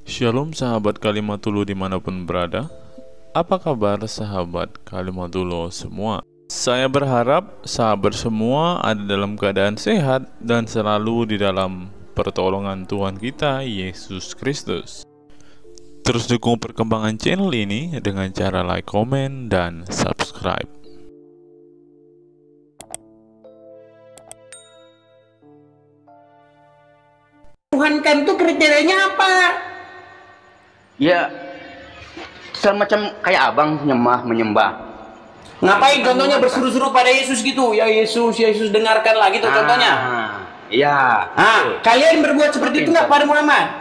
Shalom sahabat Kalimatulu dimanapun berada. Apa kabar sahabat Kalimatulu semua? Saya berharap sahabat semua ada dalam keadaan sehat dan selalu di dalam pertolongan Tuhan kita Yesus Kristus. Terus dukung perkembangan channel ini dengan cara like, komen, dan subscribe. Tuhankan tuh kriterianya apa? Ya, semacam kayak abang menyembah. Ngapain contohnya bersuruh-suruh pada Yesus gitu? Ya Yesus dengarkanlah gitu contohnya. Iya. Kalian berbuat seperti itu nggak pada Muhammad?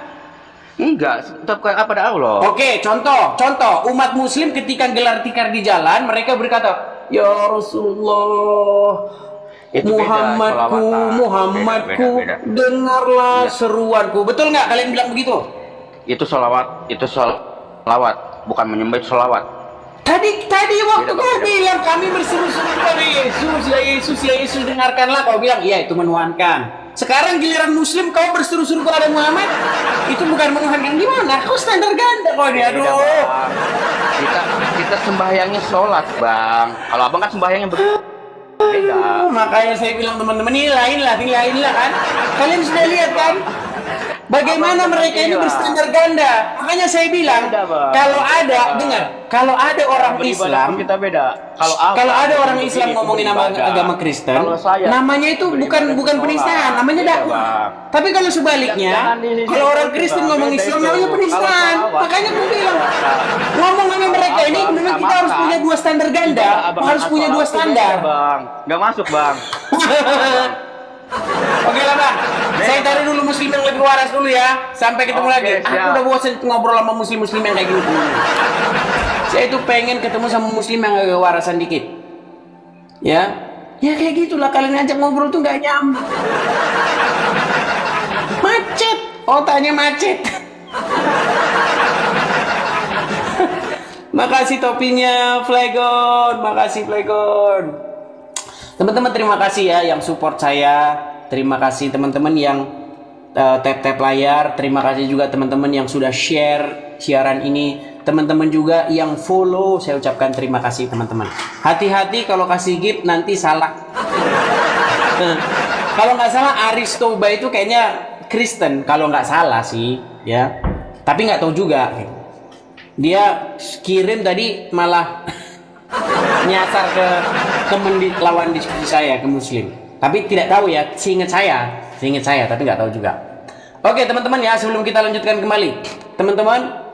Enggak, tetap pada Allah. Oke, contoh umat Muslim ketika gelar tikar di jalan mereka berkata, Ya Rasulullah, Itu Muhammadku, beda. dengarlah Iya. seruanku. Betul nggak kalian bilang begitu? Itu sholawat, bukan menyembah, itu sholawat. Tadi waktu Beda, kau beda. bilang kami berseru-seru kepada Yesus, ya Yesus dengarkanlah, kau bilang iya itu menuhankan. Sekarang giliran Muslim kau berseru-seru kepada Muhammad, itu bukan menuhankan. Gimana? Kau standar ganda kau nih, aduh. Beda, Bang. Kita sembahyangnya sholat, bang. Kalau abang kan sembahyangnya beda. Makanya saya bilang teman-teman nilaiin lah kan. Kalian sudah lihat kan? Bagaimana mereka ini berstandar ganda. Makanya saya bilang Beda, Bang. kalau ada orang Beribadah Islam, pun kita beda. kalau ada orang Islam ngomongin agama Kristen, namanya itu bukan penistaan, namanya dakwah. Tapi kalau sebaliknya, kalau orang Kristen ngomong Islam namanya penistaan. Makanya aku bilang, ngomong sama mereka ini memang kita harus punya dua standar ganda, harus punya dua standar. Bang, nggak masuk, bang. Oke lah bang, saya cari dulu muslim yang lebih waras dulu ya. Sampai ketemu lagi. Aku siap. udah bosan ngobrol sama muslim yang kayak gitu. Saya itu pengen ketemu sama muslim yang agak warasan dikit. Ya kayak gitulah, kalian ngajak ngobrol tuh nggak nyambung. Macet, otaknya macet. Makasih topinya Flagon, makasih Flagon. Teman-teman terima kasih ya yang support saya. Terima kasih teman-teman yang tap layar. Terima kasih juga teman-teman yang sudah share siaran ini. Teman-teman juga yang follow, saya ucapkan terima kasih teman-teman. Hati-hati kalau kasih gift nanti salah. Kalau nggak salah Aristoba itu kayaknya Kristen kalau nggak salah sih ya. Tapi nggak tahu juga. Dia kirim tadi malah nyasar ke temen lawan diskusi saya, ke muslim. Tapi tidak tahu ya, seingat saya tapi nggak tahu juga. Oke teman-teman ya, sebelum kita lanjutkan kembali, teman-teman,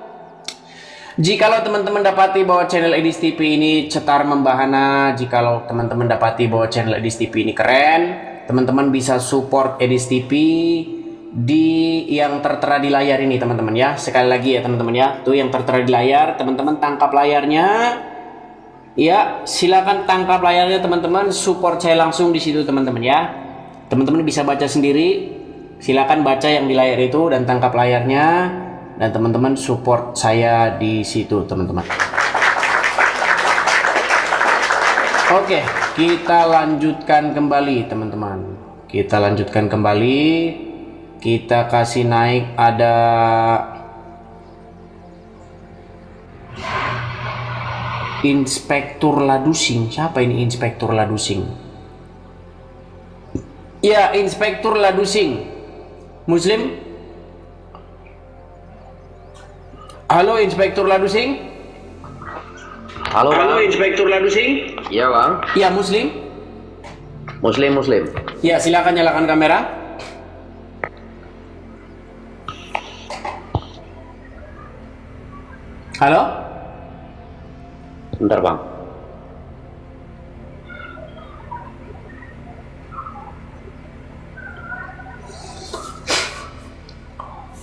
jikalau teman-teman dapati bahwa channel Edis TV ini cetar membahana, jikalau teman-teman dapati bahwa channel Edis TV ini keren, teman-teman bisa support Edis TV di yang tertera di layar ini teman-teman ya. Sekali lagi ya teman-teman ya, tuh yang tertera di layar, teman-teman tangkap layarnya. Ya, silakan tangkap layarnya teman-teman, support saya langsung di situ teman-teman ya. Teman-teman bisa baca sendiri. Silakan baca yang di layar itu dan tangkap layarnya, dan teman-teman support saya di situ teman-teman. Oke, kita lanjutkan kembali teman-teman. Kita lanjutkan kembali. Kita kasih naik ada Inspektur Ladusing. Siapa ini Inspektur Ladusing? Ya, Inspektur Ladusing. Muslim? Halo Inspektur Ladusing? Halo, bang. Inspektur Ladusing? Iya, bang. Ya, Muslim? Muslim. Ya, silakan nyalakan kamera. Halo? Bentar, bang.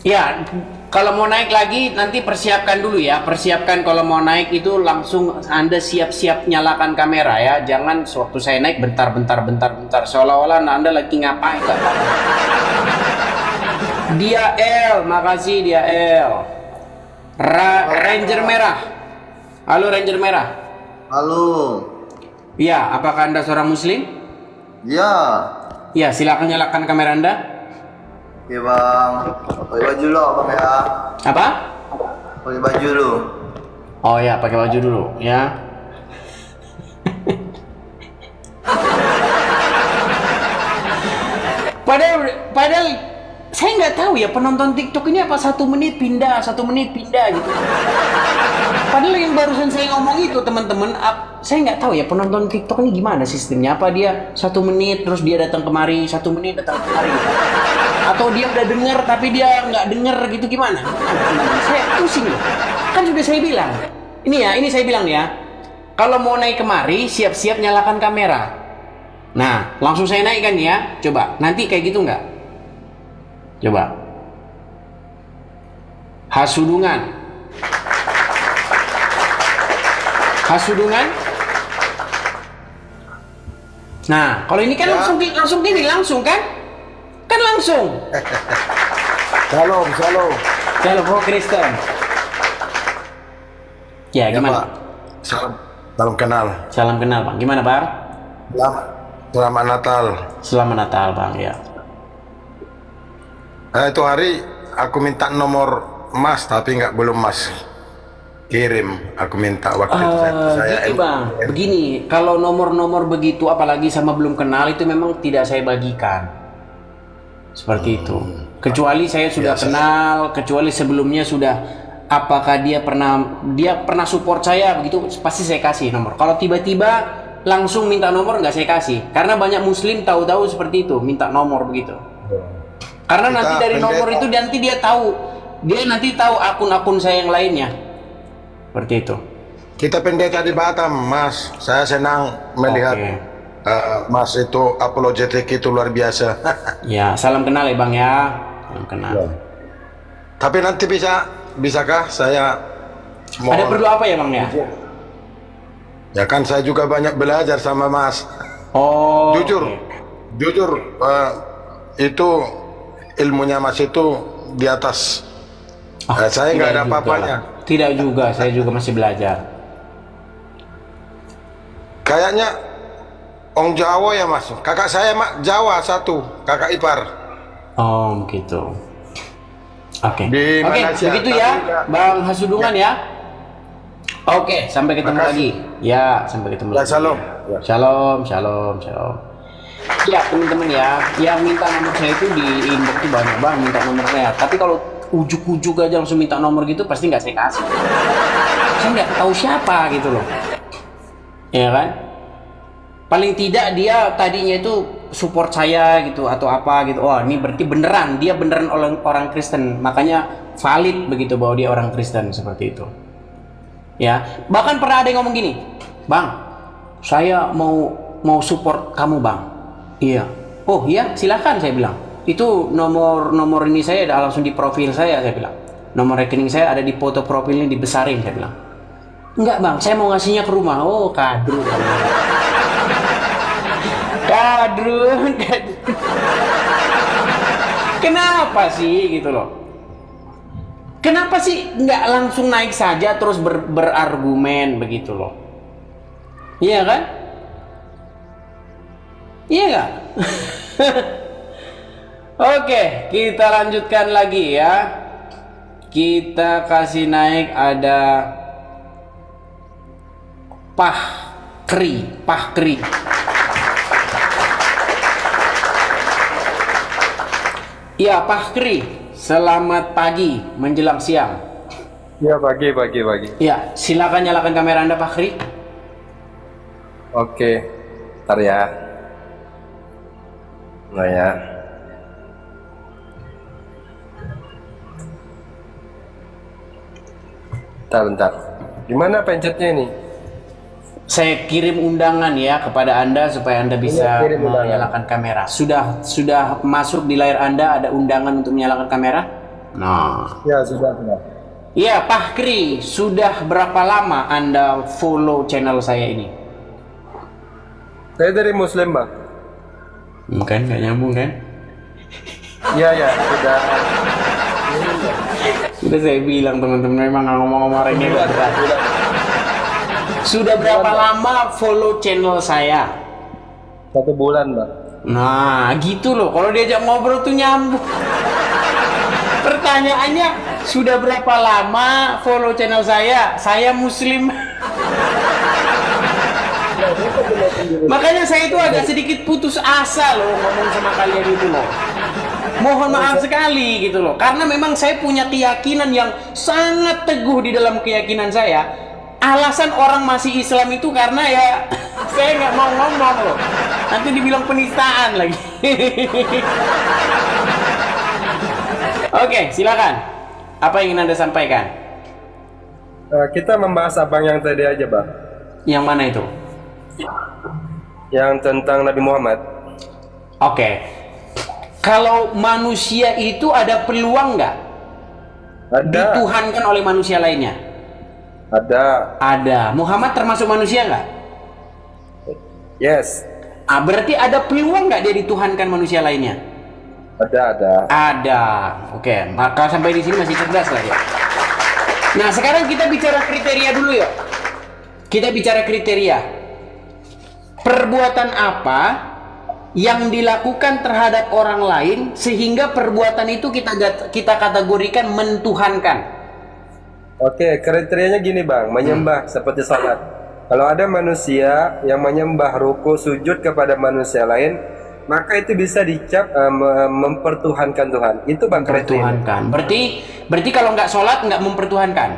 Ya, kalau mau naik lagi nanti persiapkan dulu ya. Persiapkan kalau mau naik itu langsung Anda siap-siap nyalakan kamera ya. Jangan sewaktu saya naik bentar. Seolah-olah Anda lagi ngapain. Dia L, makasih dia L. Ranger merah. Halo Ranger merah. Halo. Ya, apakah Anda seorang muslim? Ya. Ya, silakan nyalakan kamera Anda. Iya bang, pakai baju lo bang ya. Apa? Pakai baju lo. Oh ya, pakai baju dulu ya. Padahal saya nggak tahu ya penonton TikTok ini apa 1 menit pindah, 1 menit pindah gitu. Padahal yang barusan saya ngomong itu teman-teman, saya nggak tahu ya penonton TikTok ini gimana sistemnya. Apa dia 1 menit terus dia datang kemari, 1 menit datang kemari, gitu. Atau dia udah denger tapi dia nggak denger gitu gimana? Saya pusing loh. Kan sudah saya bilang. Ini saya bilang ya. Kalau mau naik kemari, siap-siap nyalakan kamera. Nah, langsung saya naikkan ya. Coba, nanti kayak gitu nggak? Coba. Hasudungan. Hasudungan. Nah, kalau ini kan langsung gini, langsung kan? Kan langsung. Shalom, shalom. Kalau kau Kristen. Ya, gimana? Pak. Salam kenal. Salam kenal, Bang. Gimana, Bang? Selamat Natal. Selamat Natal, Bang, ya. Itu hari aku minta nomor Mas tapi belum Mas kirim. Aku minta waktu itu saya gitu, Bang. Begini, kalau nomor-nomor begitu apalagi sama belum kenal itu memang tidak saya bagikan. Seperti itu. Kecuali saya sudah kenal, kecuali sebelumnya sudah apakah dia pernah support saya begitu pasti saya kasih nomor. Kalau tiba-tiba langsung minta nomor nggak saya kasih. Karena banyak muslim tahu-tahu seperti itu, minta nomor begitu. Karena nanti dari nomor itu nanti dia nanti tahu akun-akun saya yang lainnya. Seperti itu. Kita pendeta di Batam, Mas. Saya senang melihat Mas itu apologetik itu luar biasa. Ya, salam kenal ya Bang ya. Salam kenal. Ya. Tapi nanti bisakah saya ada perlu apa ya Bang ya? Ya kan saya juga banyak belajar sama Mas. Oh. Jujur itu ilmunya Mas itu di atas. Saya nggak ada apa-apanya. Tidak juga, saya juga masih belajar. Kayaknya Ong Jawa ya Mas. Kakak saya Jawa satu, kakak ipar. Oh gitu. Oke. Oke, begitu ya, Bang Hasudungan ya. Oke, sampai ketemu lagi. Ya, sampai ketemu lagi. Shalom. Shalom. Ya teman-teman ya, yang minta nomor saya itu di inbox itu banyak Bang minta nomor saya. Tapi kalau ujuk-ujuk aja langsung minta nomor gitu pasti nggak saya kasih. Saya nggak tahu siapa gitu loh. Ya kan? Paling tidak dia tadinya itu support saya gitu atau apa gitu. Oh ini berarti beneran dia beneran orang Kristen, makanya valid begitu bahwa dia orang Kristen seperti itu. Ya, bahkan pernah ada yang ngomong gini, Bang, saya mau support kamu Bang. Iya. Oh iya, silakan saya bilang. Itu nomor ini saya ada langsung di profil saya bilang. Nomor rekening saya ada di foto profilnya dibesarin saya bilang. Enggak Bang, saya mau ngasihnya ke rumah. Oh kadrun. Kadrun. Kenapa sih gitu loh? Kenapa sih nggak langsung naik saja terus berargumen begitu loh? Iya kan? Iya nggak? Oke, kita lanjutkan lagi ya. Kita kasih naik ada Pahkri. Ya Pahkri. Selamat pagi menjelang siang. Ya pagi. Ya, silakan nyalakan kamera Anda Pak Kri. Oke, ntar ya. Nah ya. Bentar. Gimana pencetnya ini? Saya kirim undangan ya kepada Anda supaya Anda bisa menyalakan kamera. Sudah masuk di layar Anda ada undangan untuk menyalakan kamera? Nah. Ya, sudah. Iya, Pak Kri, sudah berapa lama Anda follow channel saya ini? Saya dari Muslim, Bang. Bukan, nggak nyambung kan? Iya, sudah. Sudah saya bilang teman-teman memang ngomong-ngomong ini berat. Sudah berapa lama follow channel saya? 1 bulan, Bang. Nah, gitu loh. Kalau diajak ngobrol tuh nyambung. Pertanyaannya, sudah berapa lama follow channel saya? Saya Muslim. Makanya saya itu agak sedikit putus asa loh ngomong sama kalian itu loh. Mohon maaf sekali gitu loh. Karena memang saya punya keyakinan yang sangat teguh di dalam keyakinan saya. Alasan orang masih Islam itu karena ya saya nggak mau ngomong loh. Nanti dibilang penistaan lagi. Oke, silakan. Apa yang ingin Anda sampaikan? Kita membahas abang yang tadi aja, Bang. Yang mana itu? Yang tentang Nabi Muhammad. Oke. Kalau manusia itu ada peluang nggak Ada. dituhankan oleh manusia lainnya? Ada. Ada. Muhammad termasuk manusia nggak? Yes. Berarti ada peluang nggak dia dituhankan manusia lainnya? Ada. Ada. Oke, maka sampai di sini masih cerdas lah ya. Nah, sekarang kita bicara kriteria dulu ya. Kita bicara kriteria. Perbuatan apa yang dilakukan terhadap orang lain sehingga perbuatan itu kita kategorikan mentuhankan? Oke, kriterianya gini, Bang. Menyembah seperti salat. Kalau ada manusia yang menyembah, ruku, sujud kepada manusia lain, maka itu bisa dicap mempertuhankan Tuhan. Itu Bang kriteria. Mempertuhankan. Berarti kalau nggak sholat nggak mempertuhankan.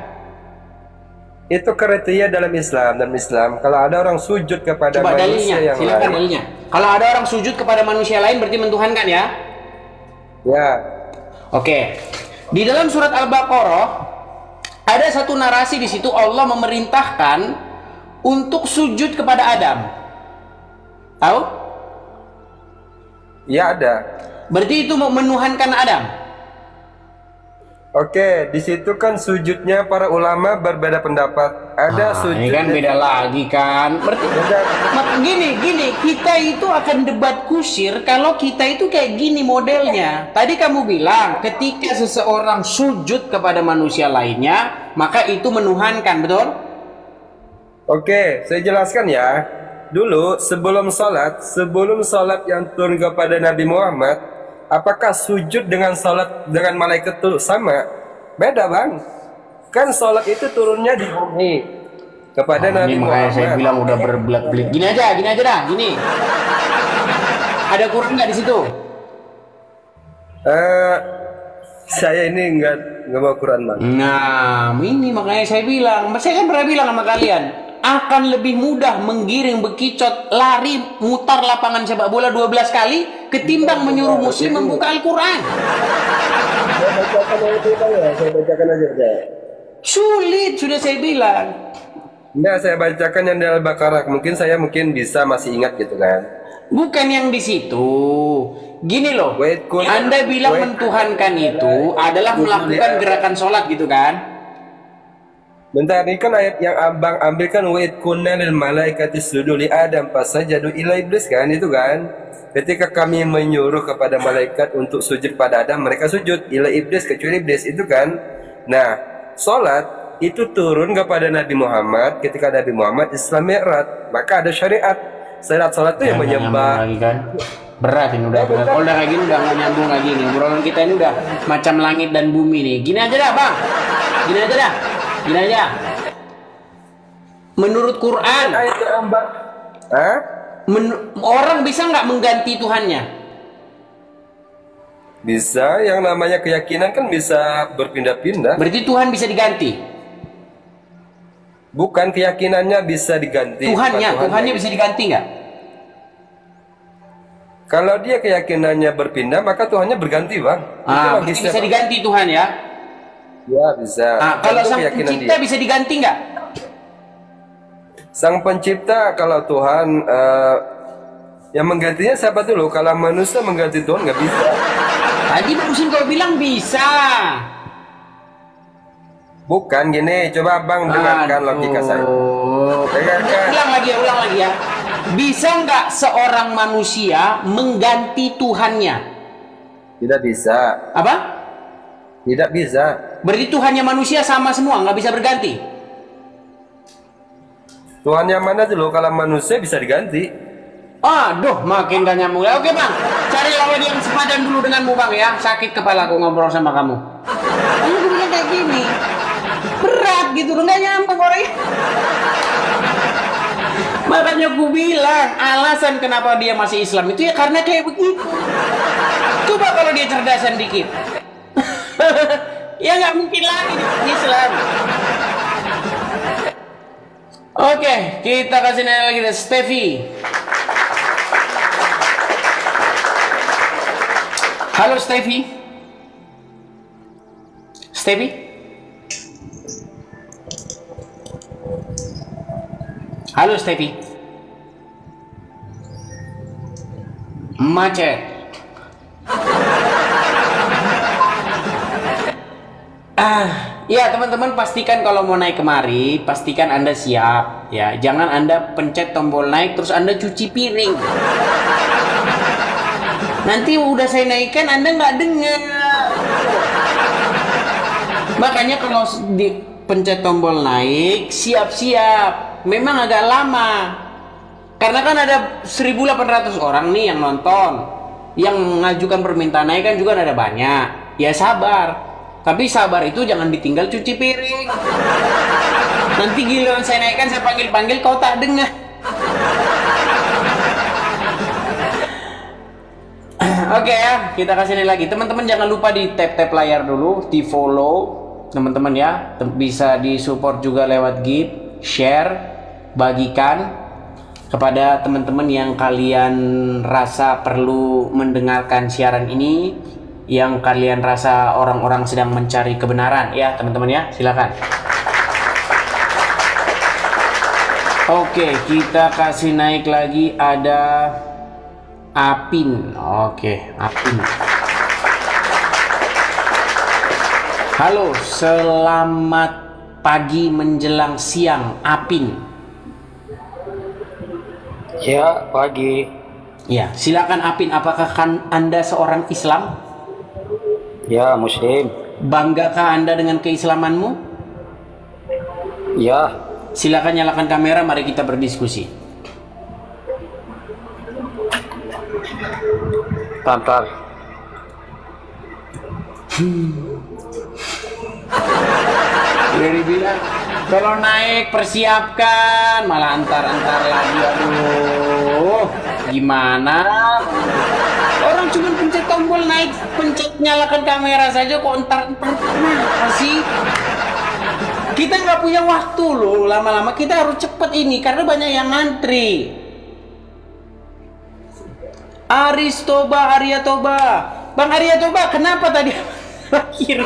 Itu kriteria dalam Islam. Kalau ada orang sujud kepada Coba manusia dalilnya, yang silakan lain, dalilnya. Kalau ada orang sujud kepada manusia lain berarti mentuhankan ya? ya, Oke. Di dalam surat Al-Baqarah ada satu narasi di situ Allah memerintahkan untuk sujud kepada Adam. Tahu? ya ada. Berarti itu menuhankan Adam. Oke, di situ kan sujudnya para ulama berbeda pendapat. Ada sujud. Ini kan beda lagi kan. Berarti gini, kita itu akan debat kusir kalau kita itu kayak gini modelnya. Tadi kamu bilang ketika seseorang sujud kepada manusia lainnya, maka itu menuhankan, betul? Oke, saya jelaskan ya. Dulu sebelum salat yang turun kepada Nabi Muhammad, apakah sujud dengan salat dengan malaikat itu sama? Beda, Bang. Kan salat itu turunnya di bumi kepada Nabi Ini makanya Muhammad. saya bilang udah berbelit-belit. Gini aja dah, gini. Ada Quran nggak di situ? Saya ini nggak bawa Quran, Bang. Nah, ini makanya saya bilang, saya kan pernah bilang sama kalian, akan lebih mudah menggiring bekicot lari mutar lapangan sepak bola 12 kali ketimbang menyuruh muslim membuka Al-Quran. Saya bacakan aja. Sulit, sudah saya bilang. Enggak, saya bacakan yang di Al-Baqarah. Mungkin bisa masih ingat gitu kan. Bukan yang di situ. Gini loh, Wait, Anda bilang mentuhankan itu adalah melakukan gerakan sholat gitu kan? Bentar, ini kan ayat yang abang ambil kan wa id kunna lil malaikati sujudu li adam fasajadu ila iblis kan, itu kan. Ketika kami menyuruh kepada malaikat untuk sujud pada Adam, mereka sujud ila iblis kecuali iblis, itu kan. Nah, salat itu turun kepada Nabi Muhammad ketika Nabi Muhammad Islam Mi'raj, maka ada syariat. Salat itu yang menyembah. Lagi kan? Berat ini udah. Kalau udah kayak gini udah nggak nyambung lagi nih. Obrolan kita ini udah macam langit dan bumi nih. Gini aja dah, Bang. Gini aja. Menurut Quran, Ayat yang abang. Hah? orang bisa nggak mengganti Tuhannya? Bisa, yang namanya keyakinan kan bisa berpindah-pindah. Berarti Tuhan bisa diganti. Bukan keyakinannya bisa diganti. Tuhannya bisa diganti nggak? Kalau dia keyakinannya berpindah, maka Tuhannya berganti, Bang. Itu Berarti logisnya, bisa Bang. diganti Tuhan ya? Ya, bisa. Kalau Itu sang keyakinan pencipta dia. bisa diganti nggak? Sang pencipta, kalau Tuhan yang menggantinya siapa dulu? Kalau manusia mengganti Tuhan nggak bisa. Tadi Musin kau bilang bisa. Bukan gini, coba Abang dengarkan logika saya. Dengarkan. Ulang lagi ya. Bisa nggak seorang manusia mengganti Tuhannya? Tidak bisa. Apa? Tidak bisa. Berarti Tuhannya manusia sama semua, nggak bisa berganti. Tuhan yang mana dulu? Kalau manusia bisa diganti. Aduh, makin gak nyambung. Oke bang, cari lawan yang sepadan dulu denganmu bang ya. Sakit kepala aku ngobrol sama kamu. Ini gue bilang kayak gini, berat gitu, nggak nyambung orangnya. Makanya gue bilang alasan kenapa dia masih Islam itu ya karena kayak begitu. Coba kalau dia cerdasan dikit, ya nggak mungkin lagi di Islam. Oke, kita kasih nanya lagi ke Steffi. Halo Steffi. Steffi? Halo Steffi. Macet. Ya teman-teman, pastikan kalau mau naik kemari, pastikan Anda siap ya. Jangan Anda pencet tombol naik terus Anda cuci piring. Nanti udah saya naikkan Anda nggak dengar. Makanya kalau dipencet tombol naik, siap-siap. Memang agak lama. Karena kan ada 1.800 orang nih yang nonton. Yang mengajukan permintaan naik kan juga ada banyak. Ya sabar. Tapi sabar itu jangan ditinggal cuci piring. Nanti giliran saya naikkan, saya panggil-panggil kau tak dengar. Oke ya, kita kasih ini lagi. Teman-teman jangan lupa di tap-tap layar dulu, di follow teman-teman ya. Bisa di support juga lewat gift, share, bagikan kepada teman-teman yang kalian rasa perlu mendengarkan siaran ini, yang kalian rasa orang-orang sedang mencari kebenaran ya teman-teman ya. Silakan. Oke, kita kasih naik lagi, ada Apin. Oke, Apin. Halo, selamat pagi menjelang siang, Apin. Ya, pagi. Ya, silakan Apin. Apakah Anda seorang Islam? Ya, Muslim. Banggakah Anda dengan keislamanmu? Ya. Silakan nyalakan kamera, mari kita berdiskusi. Tantar. Udah dibilang kalau naik persiapkan, malah antar-antar lagi. Aduh, gimana? Orang cuma pencet tombol naik, pencet nyalakan kamera saja kok entar-entar. Kenapa sih? Kita nggak punya waktu loh, lama-lama kita harus cepet ini karena banyak yang ngantri. Arya Toba, Bang Arya Toba, kenapa tadi akhir?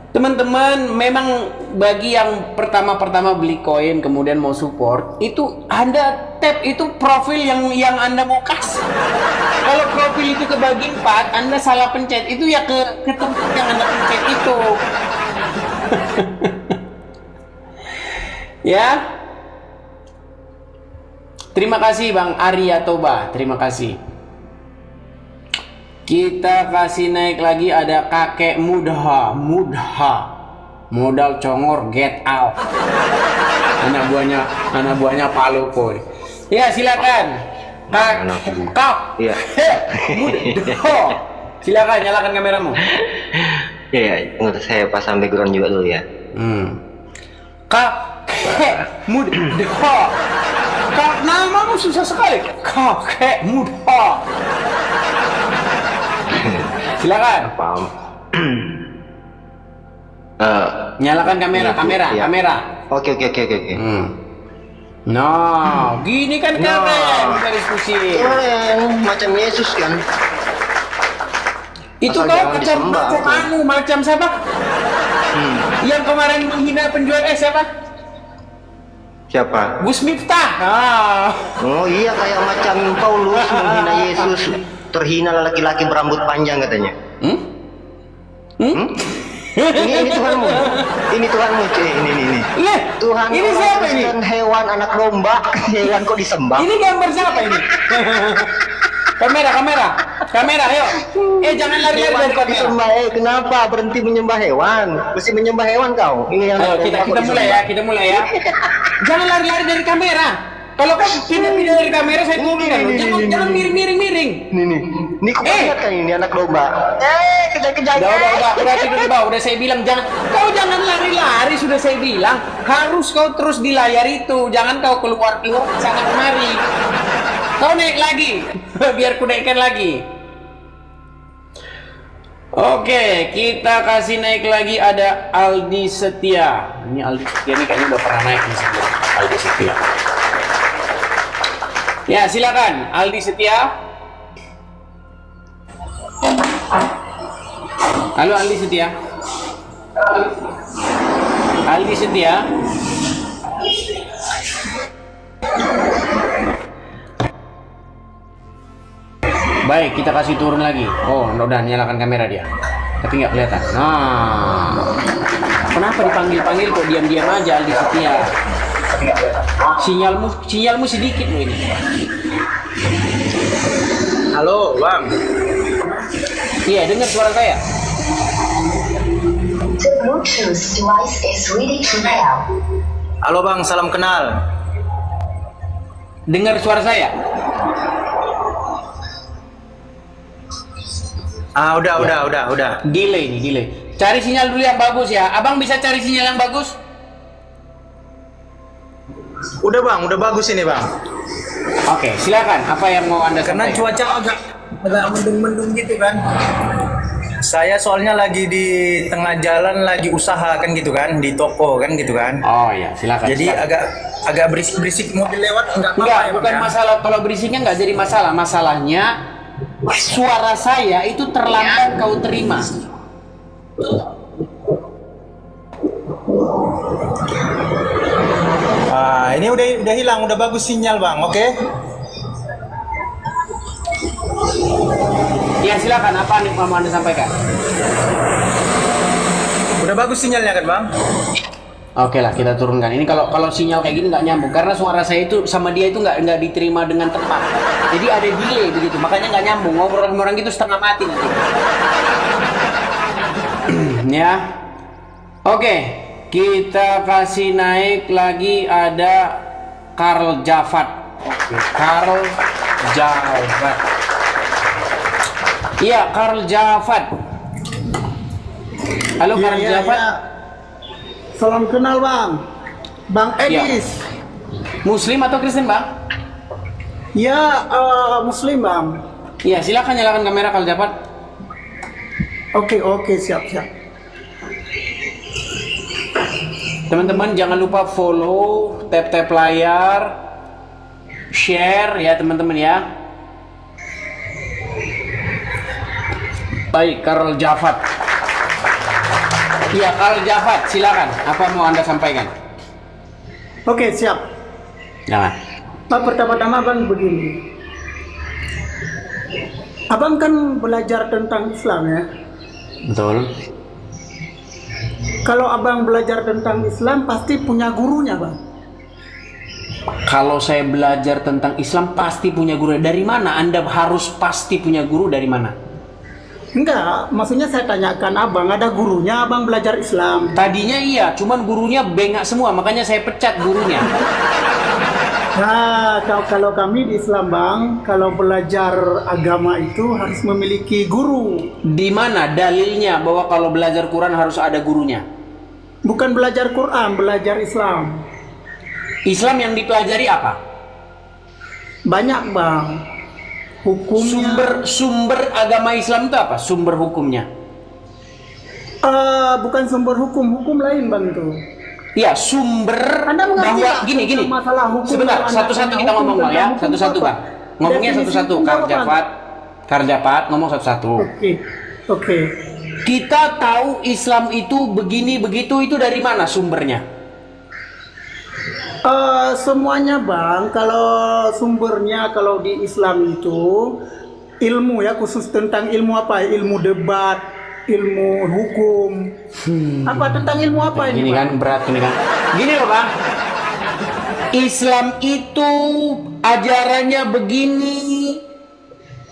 Teman-teman, memang bagi yang pertama-tama beli koin kemudian mau support, itu Anda tap itu profil yang Anda mau kasih. Kalau profil itu kebagi 4, Anda salah pencet, itu ya ke tempat yang Anda pencet itu. Ya. Terima kasih Bang Arya Toba, terima kasih. Kita kasih naik lagi, ada kakek Mudha, modal congor, get out. Anak buahnya Palu Koy. Ya silakan. Kak. Iya. Mudha. Silakan nyalakan kameramu. Iya, untuk saya pasang background juga dulu ya. Kakek Mudha. Kak, namamu susah sekali. Kakek Mudha. Silakan. Paham. Nyalakan kamera. Ya. Kamera. Oke. Nah, gini kan keren kita diskusi. Keren, macam Yesus kan. Itu Asal kau macam siapa? Yang kemarin menghina penjual siapa? Siapa? Gus Miftah. Oh iya, kayak macam Paulus menghina Yesus. Terhina laki-laki berambut panjang katanya. Ini Tuhanmu. Ini Tuhanmu, ini. Tuhan ini siapa ini? Hewan anak domba, hewan kok disembah. Ini gambar siapa ini? Kamera. Kamera, ayo. Jangan lari-lari dari kamera. Disembah, kenapa berhenti menyembah hewan? Mesti menyembah hewan kau. Ini yang Ayo kita mulai ya. Jangan lari-lari dari kamera. Kalau kau pindah-pindah dari kamera saya turunkan loh. Jangan miring-miring. Ini kau lihat kan ini anak domba. Kejar-kejar. Udah tidur di bawah. Udah saya bilang kau jangan lari-lari, sudah saya bilang. Harus kau terus di layar itu. Jangan kau keluar sana kemari. Kau naik lagi. Biar ku naikkan lagi. Oke, kita kasih naik lagi ada Aldi Setia. Ini Aldi Setia ini kayaknya udah pernah naik nih sebelum. Aldi Setia. Ya, silakan Aldi Setia. Halo Aldi Setia. Aldi Setia. Baik, kita kasih turun lagi. Oh, udah nyalakan kamera dia. Tapi nggak kelihatan. Nah, kenapa dipanggil-panggil kok diam-diam aja Aldi Setia? Sinyalmu sedikit loh ini. Halo, Bang. Iya, dengar suara saya. The Bluetooth device is ready to pair. Halo, Bang. Salam kenal. Dengar suara saya? Udah. Delay. Cari sinyal dulu yang bagus ya. Abang bisa cari sinyal yang bagus? Udah, Bang. Udah bagus ini, Bang. Oke, silakan. Apa yang mau Anda Karena sampaikan? cuaca agak mendung-mendung gitu kan. Saya soalnya lagi di tengah jalan lagi usaha kan gitu kan, di toko kan gitu kan. Oh ya, silakan. Jadi silakan. agak berisik-berisik mobil lewat enggak apa-apa Enggak, ya, bukan Bang, ya? masalah. Kalau berisiknya nggak jadi masalah. Masalahnya suara saya itu terlambat kau terima. Ini udah hilang, udah bagus sinyal, Bang. Oke. Ya silakan. Apa nih mau Anda sampaikan? Udah bagus sinyalnya kan, Bang? Oke lah, kita turunkan. Ini kalau sinyal kayak gini nggak nyambung karena suara saya itu sama dia itu nggak diterima dengan tepat. Jadi ada delay begitu, makanya nggak nyambung. Ngobrol sama orang gitu setengah mati nanti. Ya. Oke, kita kasih naik lagi ada Karl Javad. Karl Javad. Iya, Karl Javad. Halo Karl Javad. Salam kenal Bang. Bang Edis. Muslim atau Kristen Bang? Ya, Muslim Bang. Iya, silakan nyalakan kamera Karl Javad. Oke, siap. Teman-teman jangan lupa follow, tap layar, share ya teman-teman ya. Baik, Karl Javad. Iya, Karl Javad, silakan. Apa mau Anda sampaikan? Oke, siap. Jangan. Pertama-tama Bang begini. Abang kan belajar tentang Islam ya. Betul. Kalau Abang belajar tentang Islam pasti punya gurunya Bang. Kalau saya belajar tentang Islam pasti punya guru. Dari mana Anda harus pasti punya guru, dari mana? Enggak, maksudnya saya tanyakan Abang, ada gurunya Abang belajar Islam? Tadinya iya, cuman gurunya bengak semua, makanya saya pecat gurunya. Nah, kalau kami di Islam Bang, kalau belajar agama itu harus memiliki guru. Di mana dalilnya bahwa kalau belajar Quran harus ada gurunya? Bukan belajar Quran, belajar Islam. Islam yang dipelajari apa? Banyak Bang. Hukumnya. Sumber agama Islam itu apa? Sumber hukumnya? Bukan sumber hukum lain Bang itu. Ya, sumber bahwa gini. Masalah hukum. Sebentar, satu-satu kita ngomong Bang ya, satu-satu Bang. Ngomongnya satu-satu. Karl Javad ngomong satu-satu. Oke. Kita tahu Islam itu begini begitu, itu dari mana sumbernya? Semuanya Bang, kalau sumbernya kalau di Islam itu ilmu ya, khusus tentang ilmu apa? Ilmu debat, ilmu hukum. Apa tentang ilmu apa ini? Ini kan berat ini kan. Gini loh Bang. Islam itu ajarannya begini.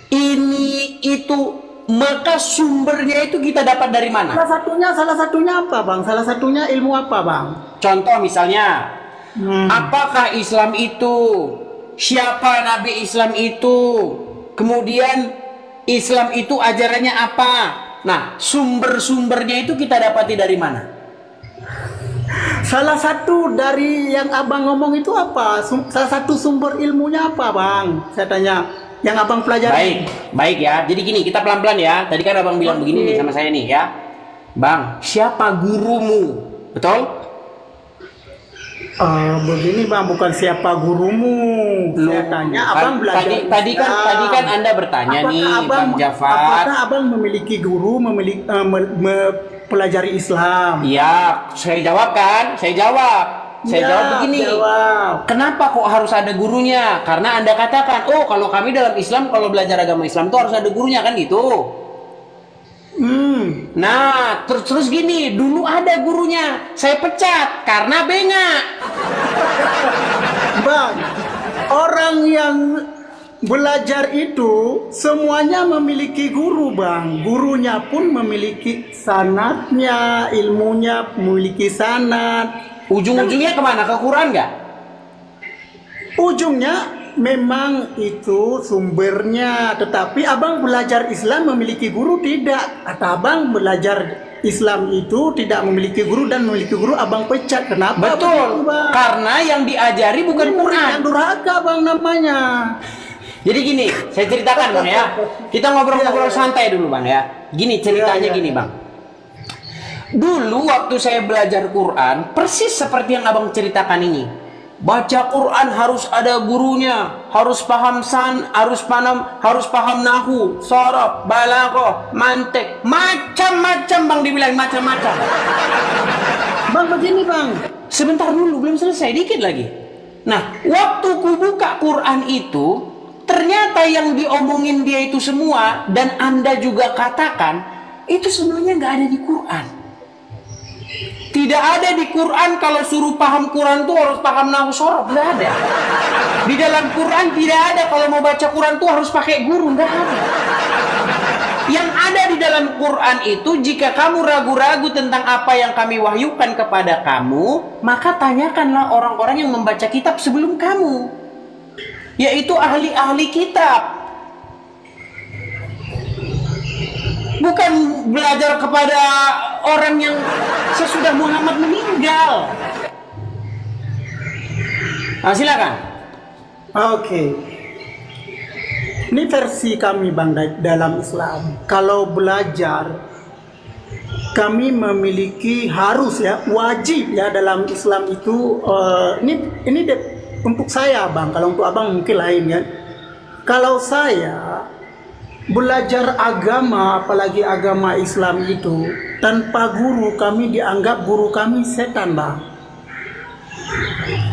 Ini itu, maka sumbernya itu kita dapat dari mana? Salah satunya apa, Bang? Salah satunya ilmu apa, Bang? Contoh misalnya, apakah Islam itu? Siapa Nabi Islam itu? Kemudian Islam itu ajarannya apa? Nah, sumber-sumbernya itu kita dapati dari mana? Salah satu dari yang abang ngomong itu apa? Salah satu sumber ilmunya apa, Bang? Saya tanya. Yang abang pelajari. Baik ya. Jadi gini, kita pelan-pelan ya. Tadi kan abang bilang begini nih sama saya nih ya. Bang, siapa gurumu? Betul? Begini Bang, bukan siapa gurumu. Saya tanya, abang belajar. Tadi kan Anda bertanya nih, Bang Jafar. Apakah abang memiliki guru, mempelajari Islam? Iya, saya jawab kan. Saya jawab begini. Kenapa kok harus ada gurunya? Karena Anda katakan, oh kalau kami dalam Islam, kalau belajar agama Islam itu harus ada gurunya kan gitu. Nah, terus gini, dulu ada gurunya, saya pecat karena bengak. Bang, orang yang belajar itu semuanya memiliki guru, Bang. Gurunya pun memiliki sanadnya, ilmunya memiliki sanad. Ujung-ujungnya kemana? Ke Quran nggak? Ujungnya memang itu sumbernya, tetapi abang belajar Islam memiliki guru tidak? Kata abang belajar Islam itu tidak memiliki guru dan memiliki guru abang pecat. Kenapa? Betul, begitu, karena yang diajari bukan Quran. Yang durhaka Bang namanya. Jadi gini, saya ceritakan Bang ya. Kita ngobrol-ngobrol santai dulu Bang ya. Gini ceritanya gini Bang. Dulu waktu saya belajar Quran, persis seperti yang abang ceritakan ini. Baca Quran harus ada gurunya, harus paham harus paham nahwu, sorof, balaghah, mantik, macam-macam Bang dibilang macam-macam. Bang begini Bang, sebentar dulu belum selesai, dikit lagi. Nah, waktu ku buka Quran itu, ternyata yang diomongin dia itu semua dan Anda juga katakan itu sebenarnya nggak ada di Quran. Tidak ada di Quran kalau suruh paham Quran tuh harus paham nahwu sorof, nggak ada. Di dalam Quran tidak ada kalau mau baca Quran tuh harus pakai guru, nggak ada. Yang ada di dalam Quran itu, jika kamu ragu-ragu tentang apa yang kami wahyukan kepada kamu, maka tanyakanlah orang-orang yang membaca kitab sebelum kamu, yaitu ahli-ahli kitab. Bukan belajar kepada orang yang sesudah Muhammad meninggal. Nah, silakan. Oke. Ini versi kami Bang dalam Islam. Kalau belajar, kami memiliki harus ya, wajib ya dalam Islam itu. Ini untuk saya Bang. Kalau untuk abang mungkin lain ya. Kalau saya belajar agama, apalagi agama Islam itu tanpa guru, kami dianggap guru kami setan Bang.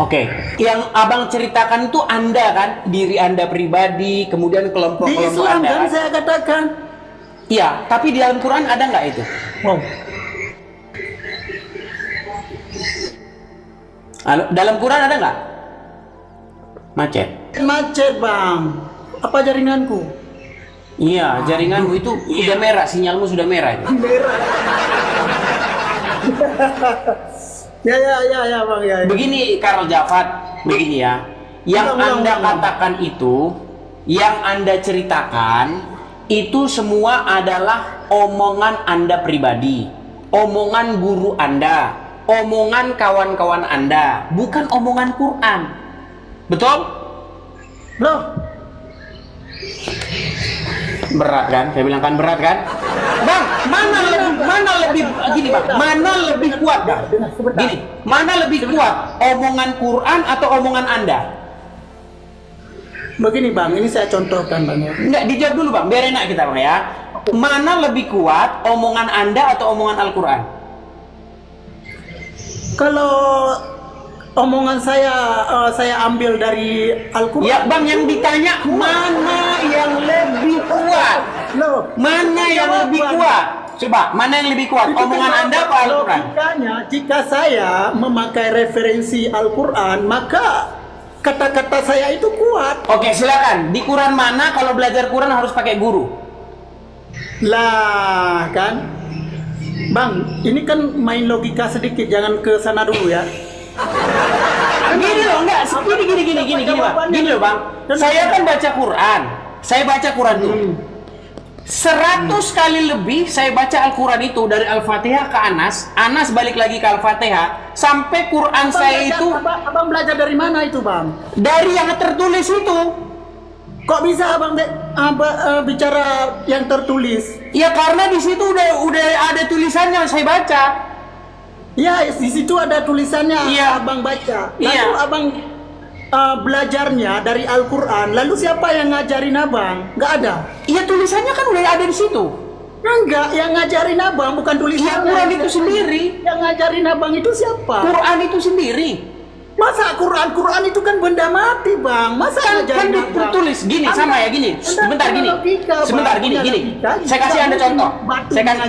Oke, yang abang ceritakan itu Anda kan, diri Anda pribadi, kemudian kelompok-kelompok di Islam Anda kan saya katakan. Iya, tapi di dalam Quran ada nggak itu? Wow. Dalam Quran ada nggak? Macet. Macet Bang. Apa jaringanku? Iya, jaringanmu itu udah merah, sinyalmu sudah merah itu. Merah. Ya Bang ya. Begini Karl Jafat, begini ya. Yang Anda katakan itu, yang Anda ceritakan itu semua adalah omongan Anda pribadi, omongan guru Anda, omongan kawan-kawan Anda, bukan omongan Quran. Betul? Loh. Berat kan? Saya bilang kan berat kan? Bang, mana lebih gini Bang, mana lebih kuat Bang? Gini, mana lebih kuat? Omongan Quran atau omongan Anda? Begini Bang, ini saya contohkan Bang ya. Enggak, dijawab dulu Bang, biar enak kita Bang ya. Mana lebih kuat, omongan Anda atau omongan Al-Quran? Kalau omongan saya ambil dari Al-Quran. Ya Bang, yang ditanya mana yang lebih kuat? Loh, mana yang lebih kuat? Coba, mana yang lebih kuat? Omongan Anda apa Al-Quran? Logikanya, jika saya memakai referensi Al-Quran, maka kata-kata saya itu kuat. Oke, silakan. Di Quran mana kalau belajar Quran harus pakai guru? Lah kan, Bang, ini kan main logika sedikit, jangan ke sana dulu ya. Gini loh, enggak, gini Bang. Gini loh Bang, saya kan baca Quran. Saya baca Quran tuh. 100 kali lebih saya baca Al-Quran itu dari Al-Fatihah ke Anas, Anas balik lagi ke Al-Fatihah, sampai Quran saya itu. Abang belajar dari mana itu, Bang? Dari yang tertulis itu. Kok bisa Abang bicara yang tertulis? Ya karena di situ udah ada tulisannya, saya baca. Ya, di situ ada tulisannya, iya. Abang baca. Lalu iya. Abang belajarnya dari Al-Quran, lalu siapa yang ngajarin Abang? Nggak ada? Iya, tulisannya kan udah ada di situ. Enggak, yang ngajarin Abang bukan tulisannya. Quran itu sendiri. Yang ngajarin Abang itu siapa? Quran itu sendiri. Masa Quran itu kan benda mati, Bang. Masa kan ditulis gini sama ya gini. Sebentar gini. Saya kasih Anda contoh.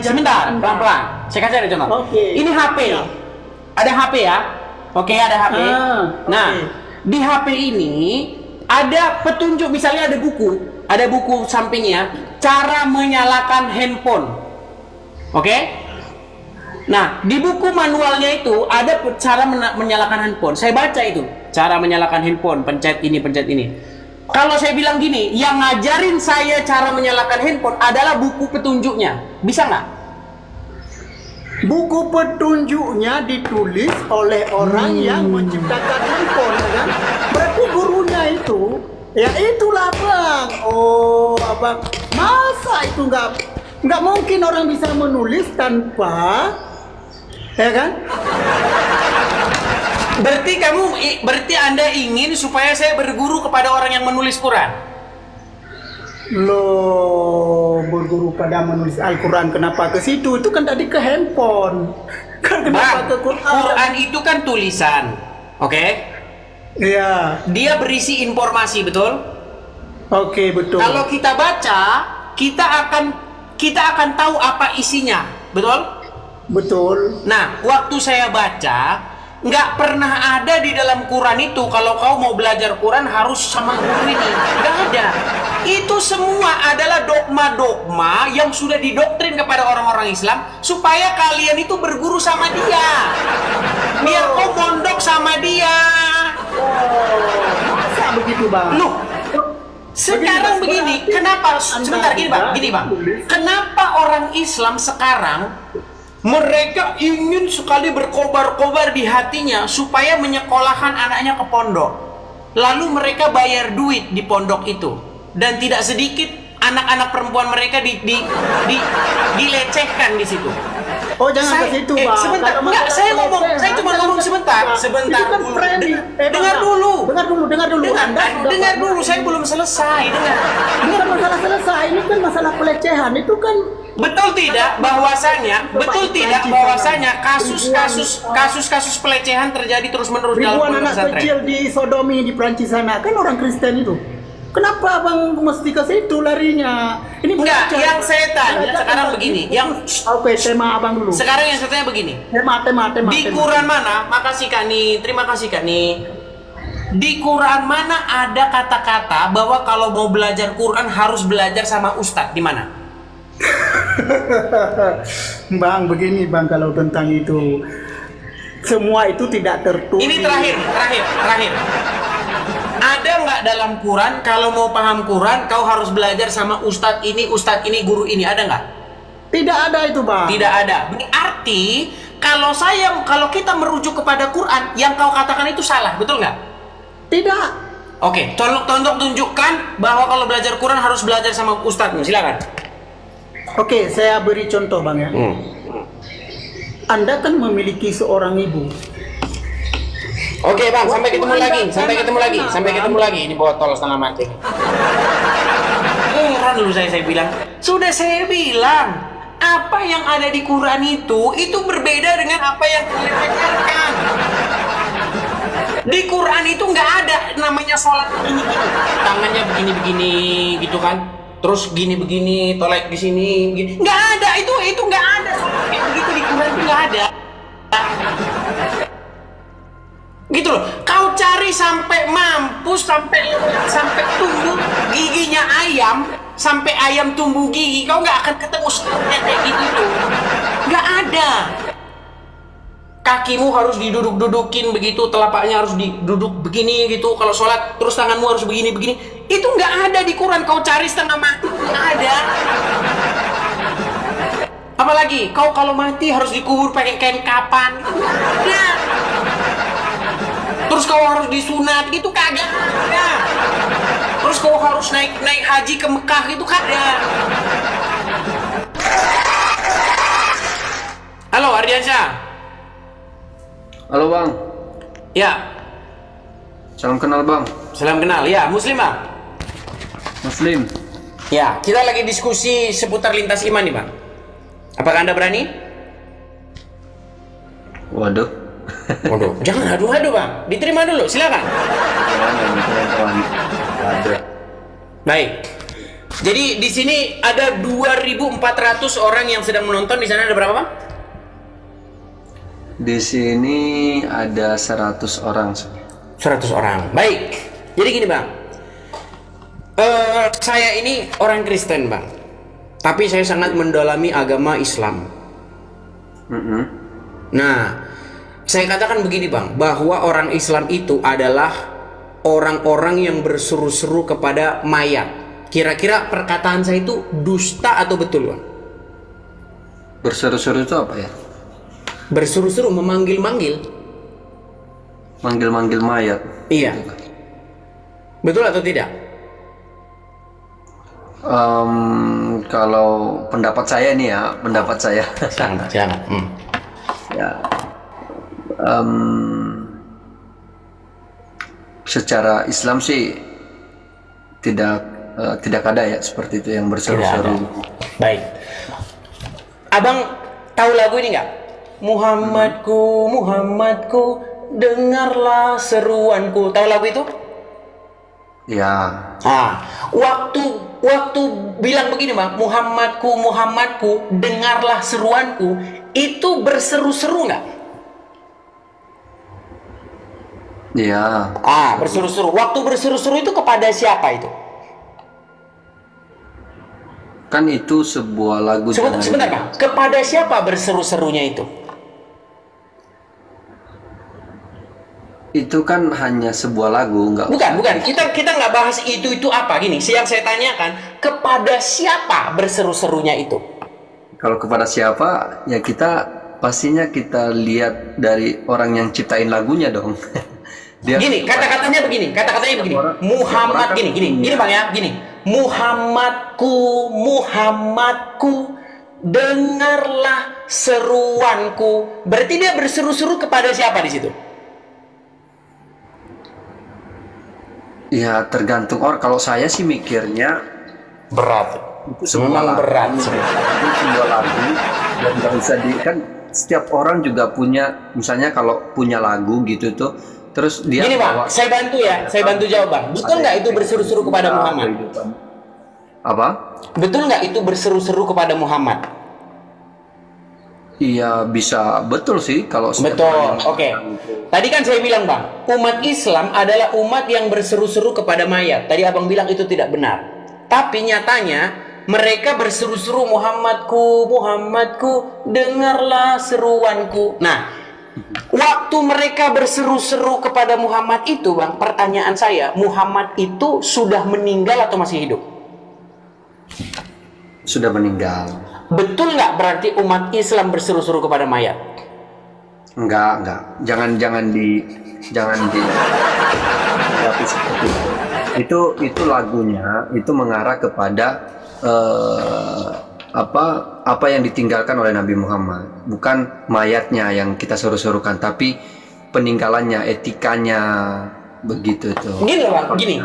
Sebentar, pelan-pelan. Saya kasih Anda contoh. Ini HP. Ada HP ya. Oke, ada HP. Nah, di HP ini ada petunjuk, misalnya ada buku sampingnya, cara menyalakan handphone. Oke? Nah, di buku manualnya itu ada cara menyalakan handphone. Saya baca itu, cara menyalakan handphone, pencet ini. Kalau saya bilang gini, yang ngajarin saya cara menyalakan handphone adalah buku petunjuknya. Bisa nggak? Buku petunjuknya ditulis oleh orang yang menciptakan handphone, kan? Berarti gurunya itu, ya itulah Bang. Oh, Abang, masa itu nggak mungkin orang bisa menulis tanpa, ya kan? Berarti Anda ingin supaya saya berguru kepada orang yang menulis Quran? Loh, berguru pada menulis Al-Quran, kenapa ke situ? Itu kan tadi ke handphone. Kan kenapa ke Quran? Quran itu kan tulisan, oke? Iya. Dia berisi informasi, betul? Oke, betul. Kalau kita baca, kita akan tahu apa isinya, betul? Betul. Nah, waktu saya baca, nggak pernah ada di dalam Quran itu kalau kau mau belajar Quran harus sama guru ini. Nggak ada. Itu semua adalah dogma-dogma yang sudah didoktrin kepada orang-orang Islam supaya kalian itu berguru sama dia. Biar kau mondok sama dia. Masa begitu, Bang? Loh, sekarang begini, kenapa? Sebentar, gini Bang. Kenapa orang Islam sekarang mereka ingin sekali berkobar-kobar di hatinya supaya menyekolahkan anaknya ke pondok. Lalu mereka bayar duit di pondok itu. Dan tidak sedikit anak-anak perempuan mereka dilecehkan di situ. Oh, jangan ke situ, Bang. Sebentar, enggak, saya cuma ngomong sebentar. Sebentar kan dulu. Dengar dulu, saya belum selesai. Bukan masalah selesai, ini kan masalah pelecehan. Itu kan betul tidak bahwasanya kasus-kasus pelecehan terjadi terus-menerus dalam ribuan anak kecil di Sodomi di Prancis sana, kan orang Kristen itu. Kenapa Abang mesti ke situ larinya? Ini enggak, yang saya tanya sekarang begini, Oke, tema Abang dulu. Sekarang yang saya tanya begini. Tema. Di Quran mana? Makasih Kak Ni, terima kasih Kak Ni. Di Quran mana ada kata-kata bahwa kalau mau belajar Quran harus belajar sama ustadz? Di mana? Bang, begini Bang, kalau tentang itu semua itu tidak tertulis. Ini terakhir. Ada nggak dalam Quran kalau mau paham Quran kau harus belajar sama ustadz ini, guru ini, ada nggak? Tidak ada itu, Bang. Tidak ada. Berarti kalau kita merujuk kepada Quran, yang kau katakan itu salah, betul nggak? Tidak. Oke, tolong tunjukkan bahwa kalau belajar Quran harus belajar sama ustadzmu. Silakan. Oke, saya beri contoh, Bang ya. Anda kan memiliki seorang ibu. Oke Bang, sampai ketemu lagi. Ini botol setengah mati. Dulu saya bilang, sudah saya bilang, apa yang ada di Quran itu berbeda dengan apa yang kalian ajarkan. Di Quran itu nggak ada namanya sholat begini, tangannya begini gitu kan, terus begini, tolek di sini, begini. Nggak ada, itu nggak ada sholat kayak begitu di Quran, itu nggak ada. Gitu loh, kau cari sampai mampus, sampai tumbuh giginya ayam, sampai ayam tumbuh gigi, kau nggak akan ketemu sunnahnya kayak gitu tuh. Nggak ada. Kakimu harus diduduk-dudukin begitu, telapaknya harus diduduk begini gitu. Kalau sholat, terus tanganmu harus begini-begini. Itu nggak ada di Quran. Kau cari setengah mati, nggak ada. Apalagi kau kalau mati harus dikubur pakai kain kapan. Nah. Terus kau harus disunat gitu, kagak ada. Terus kau harus naik haji ke Mekah gitu, kagak. Halo Ardiansyah. Halo bang. Ya. Salam kenal bang. Salam kenal. Ya, Muslim bang. Muslim. Ya, kita lagi diskusi seputar lintas iman nih bang. Apakah anda berani? Waduh. Waduh, jangan adu-adu bang. Diterima dulu, silakan. Baik. Jadi di sini ada 2.400 orang yang sedang menonton. Di sana ada berapa bang? Di sini ada 100 orang. 100 orang. Baik. Jadi gini bang. Saya ini orang Kristen bang. Tapi saya sangat mendalami agama Islam. Nah, saya katakan begini bang, bahwa orang Islam itu adalah orang-orang yang berseru-seru kepada mayat. Kira-kira perkataan saya itu dusta atau betul bang? Berseru-seru itu apa ya? Berseru-seru, memanggil-manggil. Manggil-manggil mayat. Iya. Betul atau tidak? Kalau pendapat saya nih ya, pendapat saya. Jangan. Ya. Secara Islam sih tidak ada ya seperti itu yang berseru-seru. Baik. Abang tahu lagu ini nggak? Muhammadku, Muhammadku, dengarlah seruanku. Tahu lagu itu? Ya. Waktu bilang begini bang, Muhammadku, Muhammadku, dengarlah seruanku, itu berseru-seru nggak? Ya. Berseru-seru. Waktu berseru-seru itu kepada siapa itu? Kan itu sebuah lagu. Sebentar bang, kepada siapa berseru-serunya itu? Itu kan hanya sebuah lagu, enggak? Bukan. Kita nggak bahas itu apa. Gini, yang saya tanyakan, kepada siapa berseru-serunya itu? Kalau kepada siapa, ya pastinya kita lihat dari orang yang ciptain lagunya dong. Gini, kata-katanya begini. Muhammad, gini bang ya, gini. Muhammadku, Muhammadku, dengarlah seruanku. Berarti dia berseru-seru kepada siapa di situ? Ya tergantung orang. Kalau saya sih mikirnya berat. Itu sebuah lagu. Berat. Itu sebuah lagu dan nggak usah kan setiap orang juga punya. Misalnya kalau punya lagu gitu tuh, terus dia. Gini bang, saya bantu jawab bang. Betul nggak itu berseru-seru kepada Muhammad? Apa? Betul nggak itu berseru-seru kepada Muhammad? Iya bisa, betul sih kalau betul. Oke. Tadi kan saya bilang bang, umat Islam adalah umat yang berseru-seru kepada mayat. Tadi abang bilang itu tidak benar. Tapi nyatanya mereka berseru-seru, Muhammadku, Muhammadku, dengarlah seruanku. Nah, waktu mereka berseru-seru kepada Muhammad itu bang, pertanyaan saya, Muhammad itu sudah meninggal atau masih hidup? Sudah meninggal. Betul nggak berarti umat Islam berseru-seru kepada mayat? Enggak. Jangan di itu lagunya itu mengarah kepada apa yang ditinggalkan oleh Nabi Muhammad, bukan mayatnya yang kita suruh-surukan, tapi peninggalannya, etikanya, begitu tuh. Gini.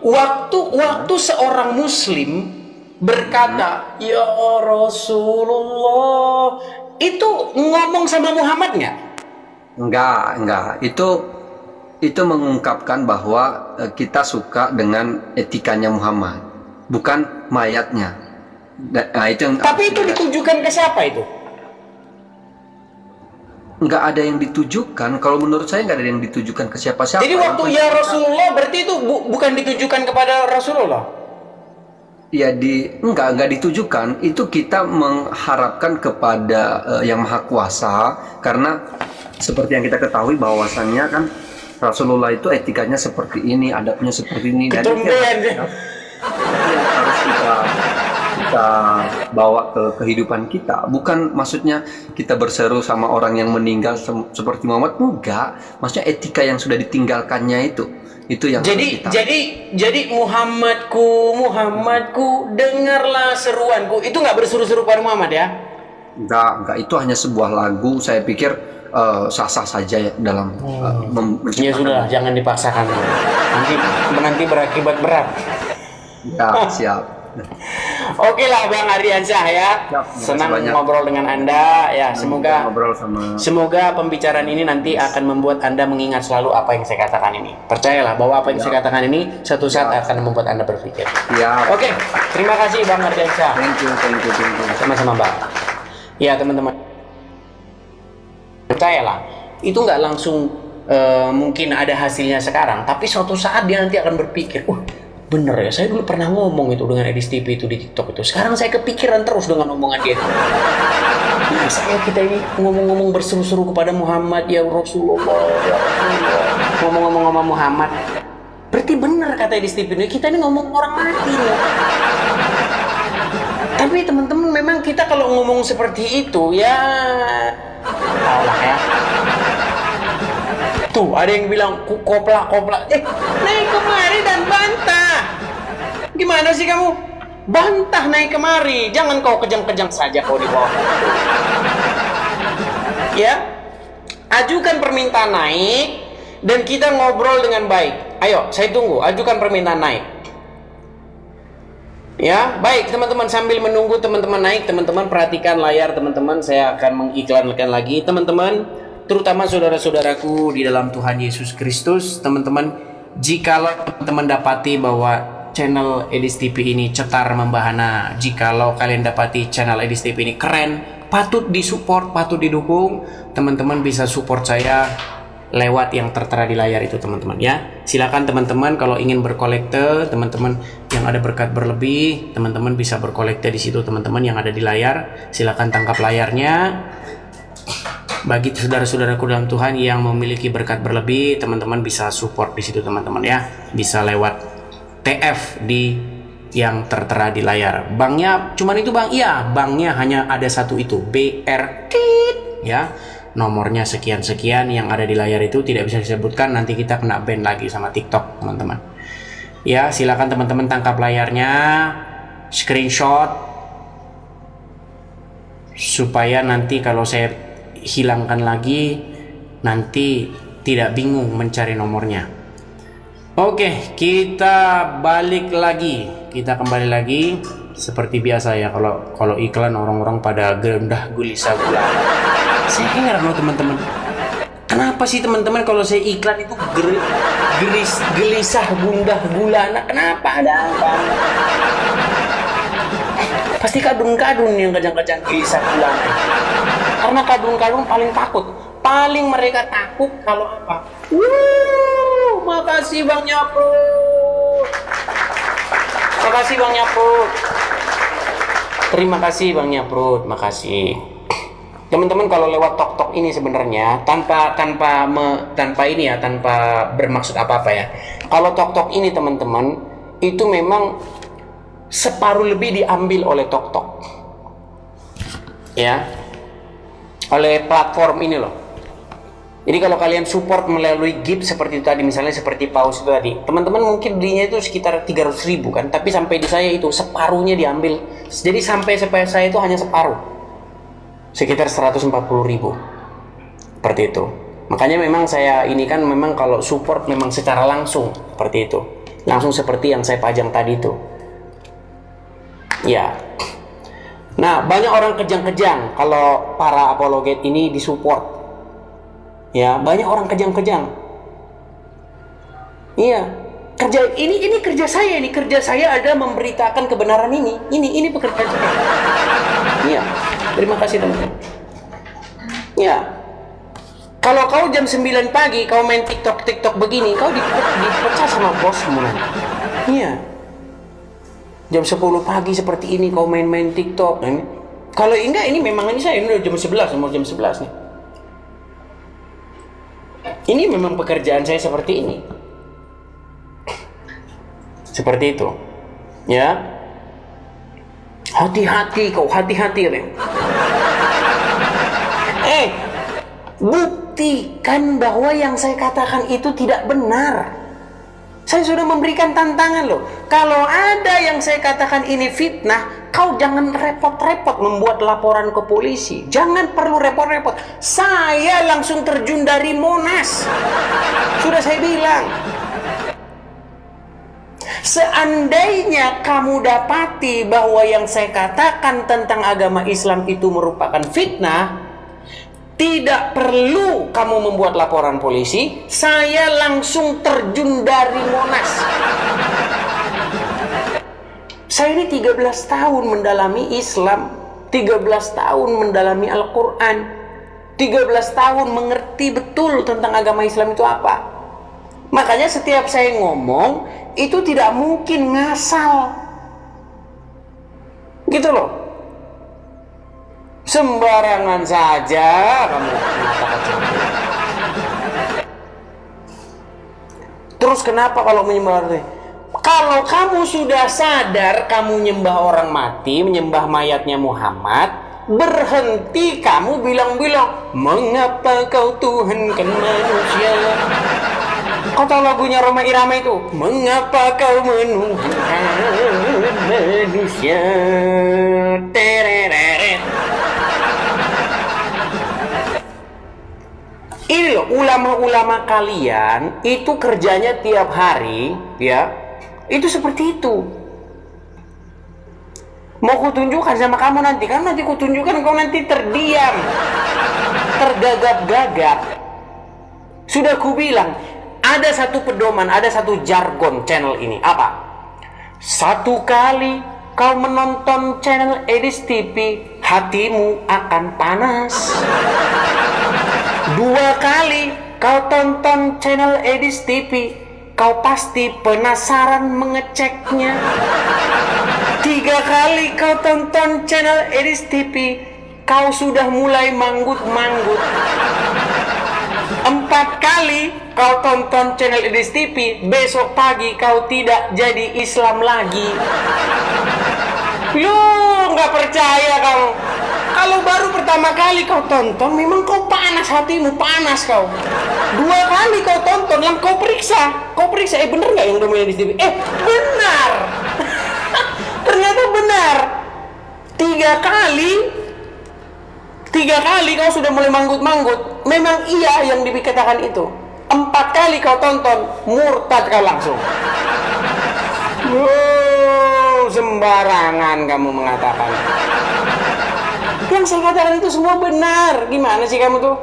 Waktu seorang Muslim berkata, ya Rasulullah, itu ngomong sama Muhammad nggak? Enggak. Itu mengungkapkan bahwa kita suka dengan etikanya Muhammad, bukan mayatnya. Nah, tapi itu ditujukan ke siapa itu? Nggak ada yang ditujukan. Kalau menurut saya nggak ada yang ditujukan ke siapa-siapa. Jadi waktu ya Rasulullah berarti itu bukan ditujukan kepada Rasulullah? Ya enggak ditujukan, itu kita mengharapkan kepada yang maha kuasa, karena seperti yang kita ketahui bahwasannya kan Rasulullah itu etikanya seperti ini, adabnya seperti ini, dan itu yang harus kita bawa ke kehidupan kita. Bukan maksudnya kita berseru sama orang yang meninggal seperti Muhammad, enggak. Maksudnya etika yang sudah ditinggalkannya itu yang jadi Muhammadku dengarlah seruanku, itu nggak berseru-seru pada Muhammad ya? Enggak, itu hanya sebuah lagu. Saya pikir sah-sah saja ya dalam ya sudah, jangan dipaksakan, nanti berakibat berat. Ya, siap. Oke lah Bang Ardiansyah ya. Senang ngobrol dengan Anda ya. Semoga pembicaraan ini nanti akan membuat Anda mengingat selalu apa yang saya katakan ini. Percayalah bahwa apa yang saya katakan ini suatu saat akan membuat Anda berpikir. Oke, terima kasih Bang Ardiansyah. Thank you. Sama-sama Bang. Ya teman-teman, percayalah, itu nggak langsung mungkin ada hasilnya sekarang, tapi suatu saat dia nanti akan berpikir, bener ya, saya dulu pernah ngomong itu dengan Edis TV itu di TikTok itu. Sekarang saya kepikiran terus dengan omongan dia. Nah, kita ini ngomong-ngomong berseru-seru kepada Muhammad, ya Rasulullah, ya Rasulullah. Ngomong-ngomong sama Muhammad. Berarti benar kata Edis TV ini, kita ini ngomong orang mati nih. Tapi teman-teman, memang kita kalau ngomong seperti itu ya, Allah ya. Tuh, ada yang bilang koplak. Naik kemari dan bantah. Gimana sih kamu? Bantah naik kemari. Jangan kau kejang-kejang saja kau di bawah. Ya, ajukan permintaan naik dan kita ngobrol dengan baik. Ayo, saya tunggu. Ajukan permintaan naik. Ya, baik teman-teman, sambil menunggu teman-teman naik, teman-teman perhatikan layar teman-teman. Saya akan mengiklankan lagi teman-teman, terutama saudara-saudaraku di dalam Tuhan Yesus Kristus. Teman-teman, jikalau teman-teman dapati bahwa channel Edis TV ini cetar membahana, jikalau kalian dapati channel Edis TV ini keren, patut disupport, patut didukung, teman-teman bisa support saya lewat yang tertera di layar itu teman-teman ya. Silakan teman-teman kalau ingin berkolekte, teman-teman yang ada berkat berlebih, teman-teman bisa berkolekte di situ teman-teman yang ada di layar. Silakan tangkap layarnya. Bagi saudara-saudaraku dalam Tuhan yang memiliki berkat berlebih, teman-teman bisa support di situ teman-teman ya. Bisa lewat TF di yang tertera di layar. Banknya cuman itu Bang? Iya, banknya hanya ada satu itu, BR ya. Nomornya sekian-sekian, yang ada di layar itu tidak bisa disebutkan, nanti kita kena ban lagi sama TikTok teman-teman ya. Silakan teman-teman tangkap layarnya, screenshot, supaya nanti kalau saya hilangkan lagi nanti tidak bingung mencari nomornya. Oke, kita balik lagi, kita kembali lagi seperti biasa ya. Kalau iklan orang-orang pada gundah gulisa gula. Saya heran loh teman-teman, kenapa sih teman-teman kalau saya iklan itu gelisah gundah gulana? Kenapa? Ada apa? Pasti kadun-kadun yang kejang-kejang gelisah gulana. Karena kadun-kadun paling takut, paling mereka takut kalau apa? Makasih Bang Nyaprut. Makasih Bang Nyaprut. Terima kasih Bang Nyaprut, makasih. Teman-teman kalau lewat tok-tok ini sebenarnya tanpa ini ya, tanpa bermaksud apa-apa ya. Kalau tok-tok ini teman-teman itu memang separuh lebih diambil oleh tok-tok. Ya. Oleh platform ini loh. Jadi kalau kalian support melalui gift seperti itu tadi, misalnya seperti paus itu tadi, teman-teman mungkin belinya itu sekitar 300.000 kan, tapi sampai di saya itu separuhnya diambil. Jadi sampai saya itu hanya separuh. Sekitar 140.000 seperti itu. Makanya memang saya ini kan memang kalau support memang secara langsung seperti itu, langsung seperti yang saya pajang tadi itu ya. Nah, banyak orang kejang-kejang kalau para apologet ini disupport ya. Banyak orang kejang-kejang iya. Ini kerja saya, ini kerja saya adalah memberitakan kebenaran ini pekerjaan saya. Iya. Terima kasih teman-teman. Ya. Kalau kau jam 9 pagi kau main TikTok begini, kau dipecah sama bosmu nanti. Iya. Jam 10 pagi seperti ini kau main-main TikTok. Ini. Kalau enggak, ini memang ini saya udah jam 11, umur jam 11 nih. Ini memang pekerjaan saya seperti ini. Seperti itu. Ya. Hati-hati kau, hati-hati katanya. Buktikan bahwa yang saya katakan itu tidak benar. Saya sudah memberikan tantangan loh. Kalau ada yang saya katakan ini fitnah, kau jangan repot-repot membuat laporan ke polisi. Jangan perlu repot-repot. Saya langsung terjun dari Monas. Sudah saya bilang. Seandainya kamu dapati bahwa yang saya katakan tentang agama Islam itu merupakan fitnah, tidak perlu kamu membuat laporan polisi, saya langsung terjun dari Monas. Saya ini 13 tahun mendalami Islam, 13 tahun mendalami Al-Quran, 13 tahun mengerti betul tentang agama Islam itu apa. Makanya setiap saya ngomong, itu tidak mungkin ngasal. Gitu loh. Sembarangan saja kamu mengatakan seperti itu. Terus kenapa kalau menyembah orang? Kalau kamu sudah sadar kamu menyembah orang mati, menyembah mayatnya Muhammad, berhenti kamu bilang-bilang, mengapa kau Tuhankan manusia? Kau tahu lagunya Roma Irama itu? Mengapa kau menuhankan manusia? Tereret. Ini loh, ulama-ulama kalian itu kerjanya tiap hari, ya, itu seperti itu. Mau kutunjukkan sama kamu nanti, kan nanti kutunjukkan kau nanti terdiam, tergagap-gagap. Sudah kubilang, ada satu pedoman, ada satu jargon channel ini. Apa? Satu kali kau menonton channel Edis TV, hatimu akan panas. 2 kali kau tonton channel Edis TV, kau pasti penasaran mengeceknya. 3 kali kau tonton channel Edis TV, kau sudah mulai manggut-manggut. 4 kali kau tonton channel Edis TV, besok pagi kau tidak jadi Islam lagi. Lu nggak percaya kamu? Kalau baru pertama kali kau tonton, memang kau panas, hatimu panas kau. 2 kali kau tonton, yang kau periksa, bener nggak yang udah mulai di TV? Benar. Ternyata benar. 3 kali kau sudah mulai manggut-manggut, memang iya yang dikatakan itu. 4 kali kau tonton, murtad kau langsung. Sembarangan kamu mengatakan. Yang saya katakan itu semua benar. Gimana sih kamu tuh?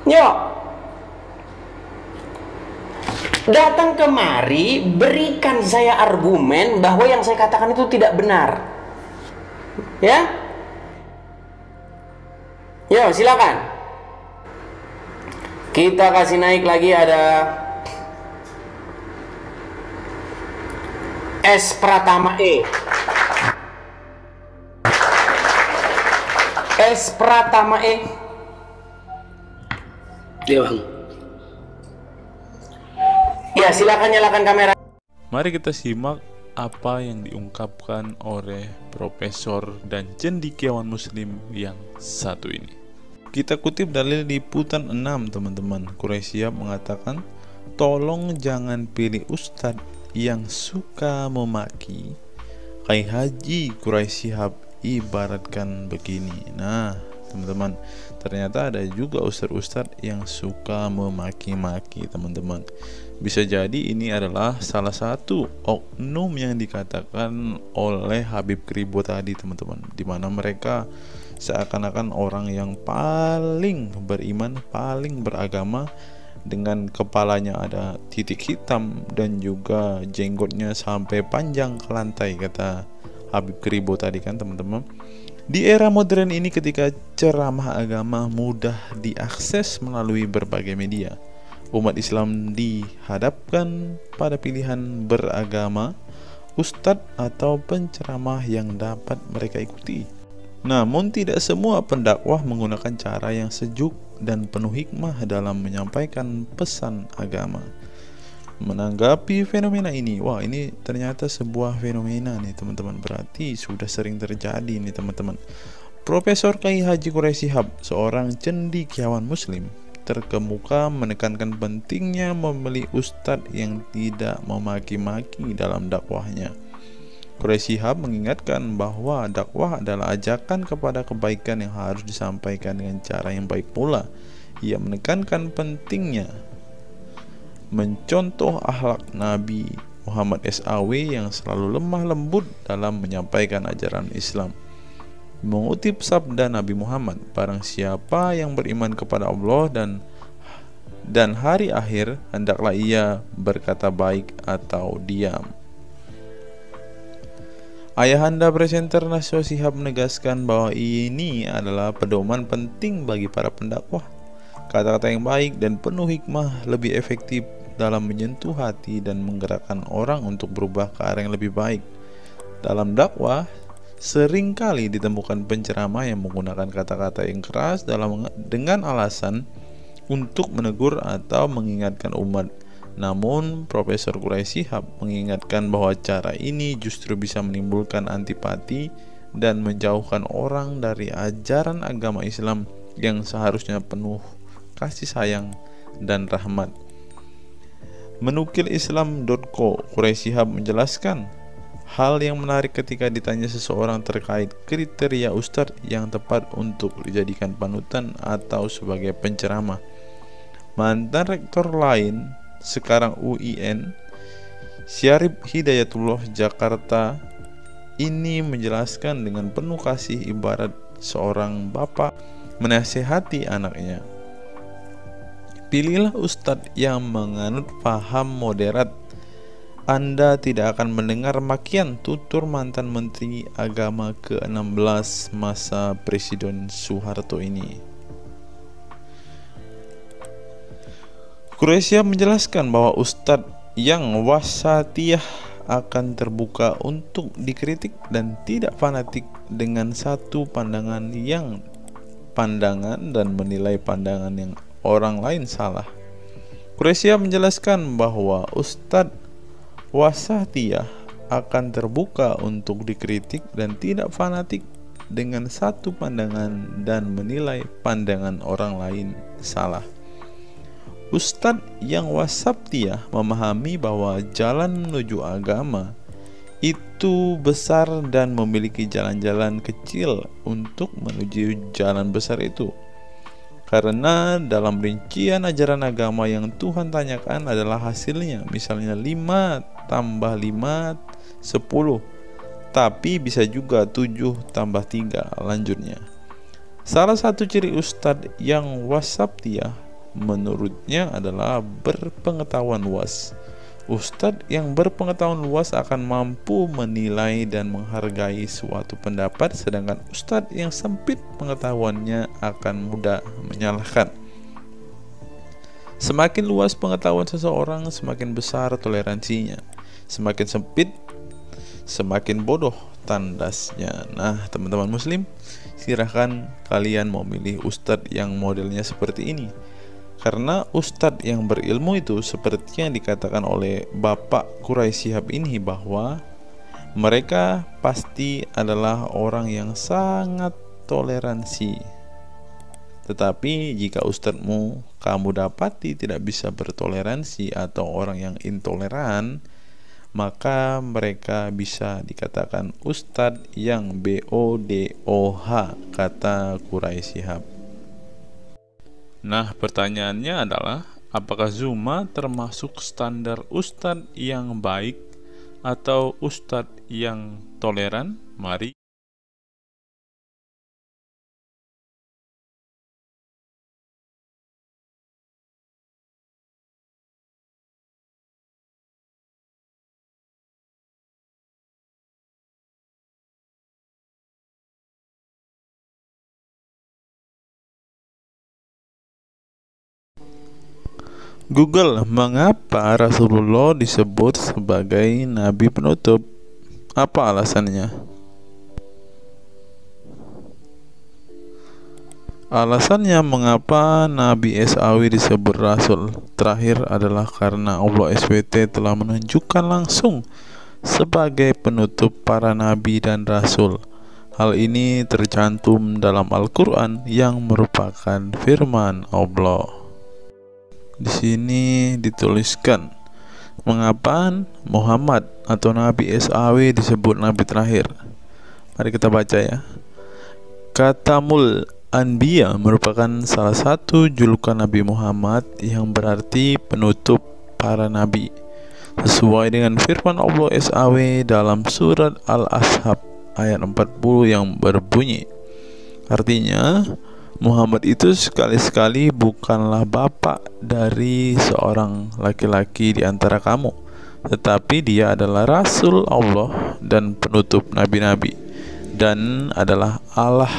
Yuk, datang kemari, berikan saya argumen bahwa yang saya katakan itu tidak benar. Ya? Yuk, silakan. Kita kasih naik lagi, ada S Pratama E. S Pratama E. Ya bang. Ya silakan nyalakan kamera. Mari kita simak apa yang diungkapkan oleh Profesor dan cendekiawan Muslim yang satu ini. Kita kutip dalil liputan 6 teman-teman. Quraisy mengatakan, tolong jangan pilih ustadz yang suka memaki. Kai Haji Quraisy ibaratkan begini. Nah teman-teman, ternyata ada juga ustadz-ustadz yang suka memaki-maki teman-teman. Bisa jadi ini adalah salah satu oknum yang dikatakan oleh Habib Kribo tadi teman-teman, dimana mereka seakan-akan orang yang paling beriman, paling beragama, dengan kepalanya ada titik hitam dan juga jenggotnya sampai panjang ke lantai, kata Habib Kribo tadi kan teman-teman. Di era modern ini ketika ceramah agama mudah diakses melalui berbagai media, umat Islam dihadapkan pada pilihan beragama. ustadz atau penceramah yang dapat mereka ikuti. Namun tidak semua pendakwah menggunakan cara yang sejuk dan penuh hikmah dalam menyampaikan pesan agama. Menanggapi fenomena ini, wah ini ternyata sebuah fenomena nih teman-teman, berarti sudah sering terjadi nih teman-teman. Profesor Kiai Haji Quraisy Shihab, seorang cendekiawan muslim, terkemuka menekankan pentingnya memilih ustadz yang tidak memaki-maki dalam dakwahnya. Quraisy Shihab mengingatkan bahwa dakwah adalah ajakan kepada kebaikan yang harus disampaikan dengan cara yang baik pula. Ia menekankan pentingnya mencontoh akhlak Nabi Muhammad SAW yang selalu lemah lembut dalam menyampaikan ajaran Islam. Mengutip sabda Nabi Muhammad, barang siapa yang beriman kepada Allah dan hari akhir, hendaklah ia berkata baik atau diam. Ayahanda presenter Naswa Shihab menegaskan bahwa ini adalah pedoman penting bagi para pendakwah. Kata-kata yang baik dan penuh hikmah lebih efektif dalam menyentuh hati dan menggerakkan orang untuk berubah ke arah yang lebih baik. Dalam dakwah, seringkali ditemukan penceramah yang menggunakan kata-kata yang keras dengan alasan untuk menegur atau mengingatkan umat. Namun, Profesor Quraisy Shihab mengingatkan bahwa cara ini justru bisa menimbulkan antipati dan menjauhkan orang dari ajaran agama Islam yang seharusnya penuh kasih sayang dan rahmat. Menukil Islam.co, Quraisy Shihab menjelaskan hal yang menarik ketika ditanya seseorang terkait kriteria ustadz yang tepat untuk dijadikan panutan atau sebagai penceramah. Mantan rektor lain, sekarang UIN, Syarif Hidayatullah Jakarta, ini menjelaskan dengan penuh kasih ibarat seorang bapak menasihati anaknya. Pilihlah ustadz yang menganut paham moderat. Anda tidak akan mendengar makian, tutur mantan Menteri Agama ke-16 masa Presiden Soeharto ini. Quraisy Shihab menjelaskan bahwa ustadz yang wasatiyah akan terbuka untuk dikritik dan tidak fanatik dengan satu pandangan dan menilai pandangan yang orang lain salah. Quraisy Shihab menjelaskan bahwa ustadz wasatiyah akan terbuka untuk dikritik dan tidak fanatik dengan satu pandangan dan menilai pandangan orang lain salah. Ustadz yang wasatiyah memahami bahwa jalan menuju agama itu besar dan memiliki jalan-jalan kecil untuk menuju jalan besar itu. Karena dalam rincian ajaran agama yang Tuhan tanyakan adalah hasilnya, misalnya 5 tambah 5 10, tapi bisa juga 7 tambah 3 lanjutnya. Salah satu ciri ustadz yang wasatiyah menurutnya adalah berpengetahuan luas. Ustadz yang berpengetahuan luas akan mampu menilai dan menghargai suatu pendapat, sedangkan ustadz yang sempit pengetahuannya akan mudah menyalahkan. Semakin luas pengetahuan seseorang, semakin besar toleransinya. Semakin sempit, semakin bodoh tandasnya. Nah, teman-teman muslim, silahkan kalian mau milih ustadz yang modelnya seperti ini. Karena ustadz yang berilmu itu seperti yang dikatakan oleh Bapak Quraisy Shihab ini, bahwa mereka pasti adalah orang yang sangat toleransi. Tetapi jika ustadzmu kamu dapati tidak bisa bertoleransi atau orang yang intoleran, maka mereka bisa dikatakan ustadz yang BODOH, kata Quraisy Shihab. Nah, pertanyaannya adalah, apakah Zuma termasuk standar ustadz yang baik atau ustadz yang toleran? Mari Google, mengapa Rasulullah disebut sebagai nabi penutup? Apa alasannya? Alasannya mengapa Nabi SAW disebut Rasul terakhir adalah karena Allah SWT telah menunjukkan langsung sebagai penutup para Nabi dan Rasul. Hal ini tercantum dalam Al-Quran yang merupakan firman Allah. Di sini dituliskan, mengapa Muhammad atau Nabi SAW disebut Nabi terakhir? Mari kita baca ya. Katamul Anbiya merupakan salah satu julukan Nabi Muhammad yang berarti penutup para nabi, sesuai dengan firman Allah SAW dalam surat Al-Ashab ayat 40 yang berbunyi, artinya Muhammad itu sekali-sekali bukanlah bapak dari seorang laki-laki di antara kamu, tetapi dia adalah Rasul Allah dan penutup nabi-nabi, dan adalah Allah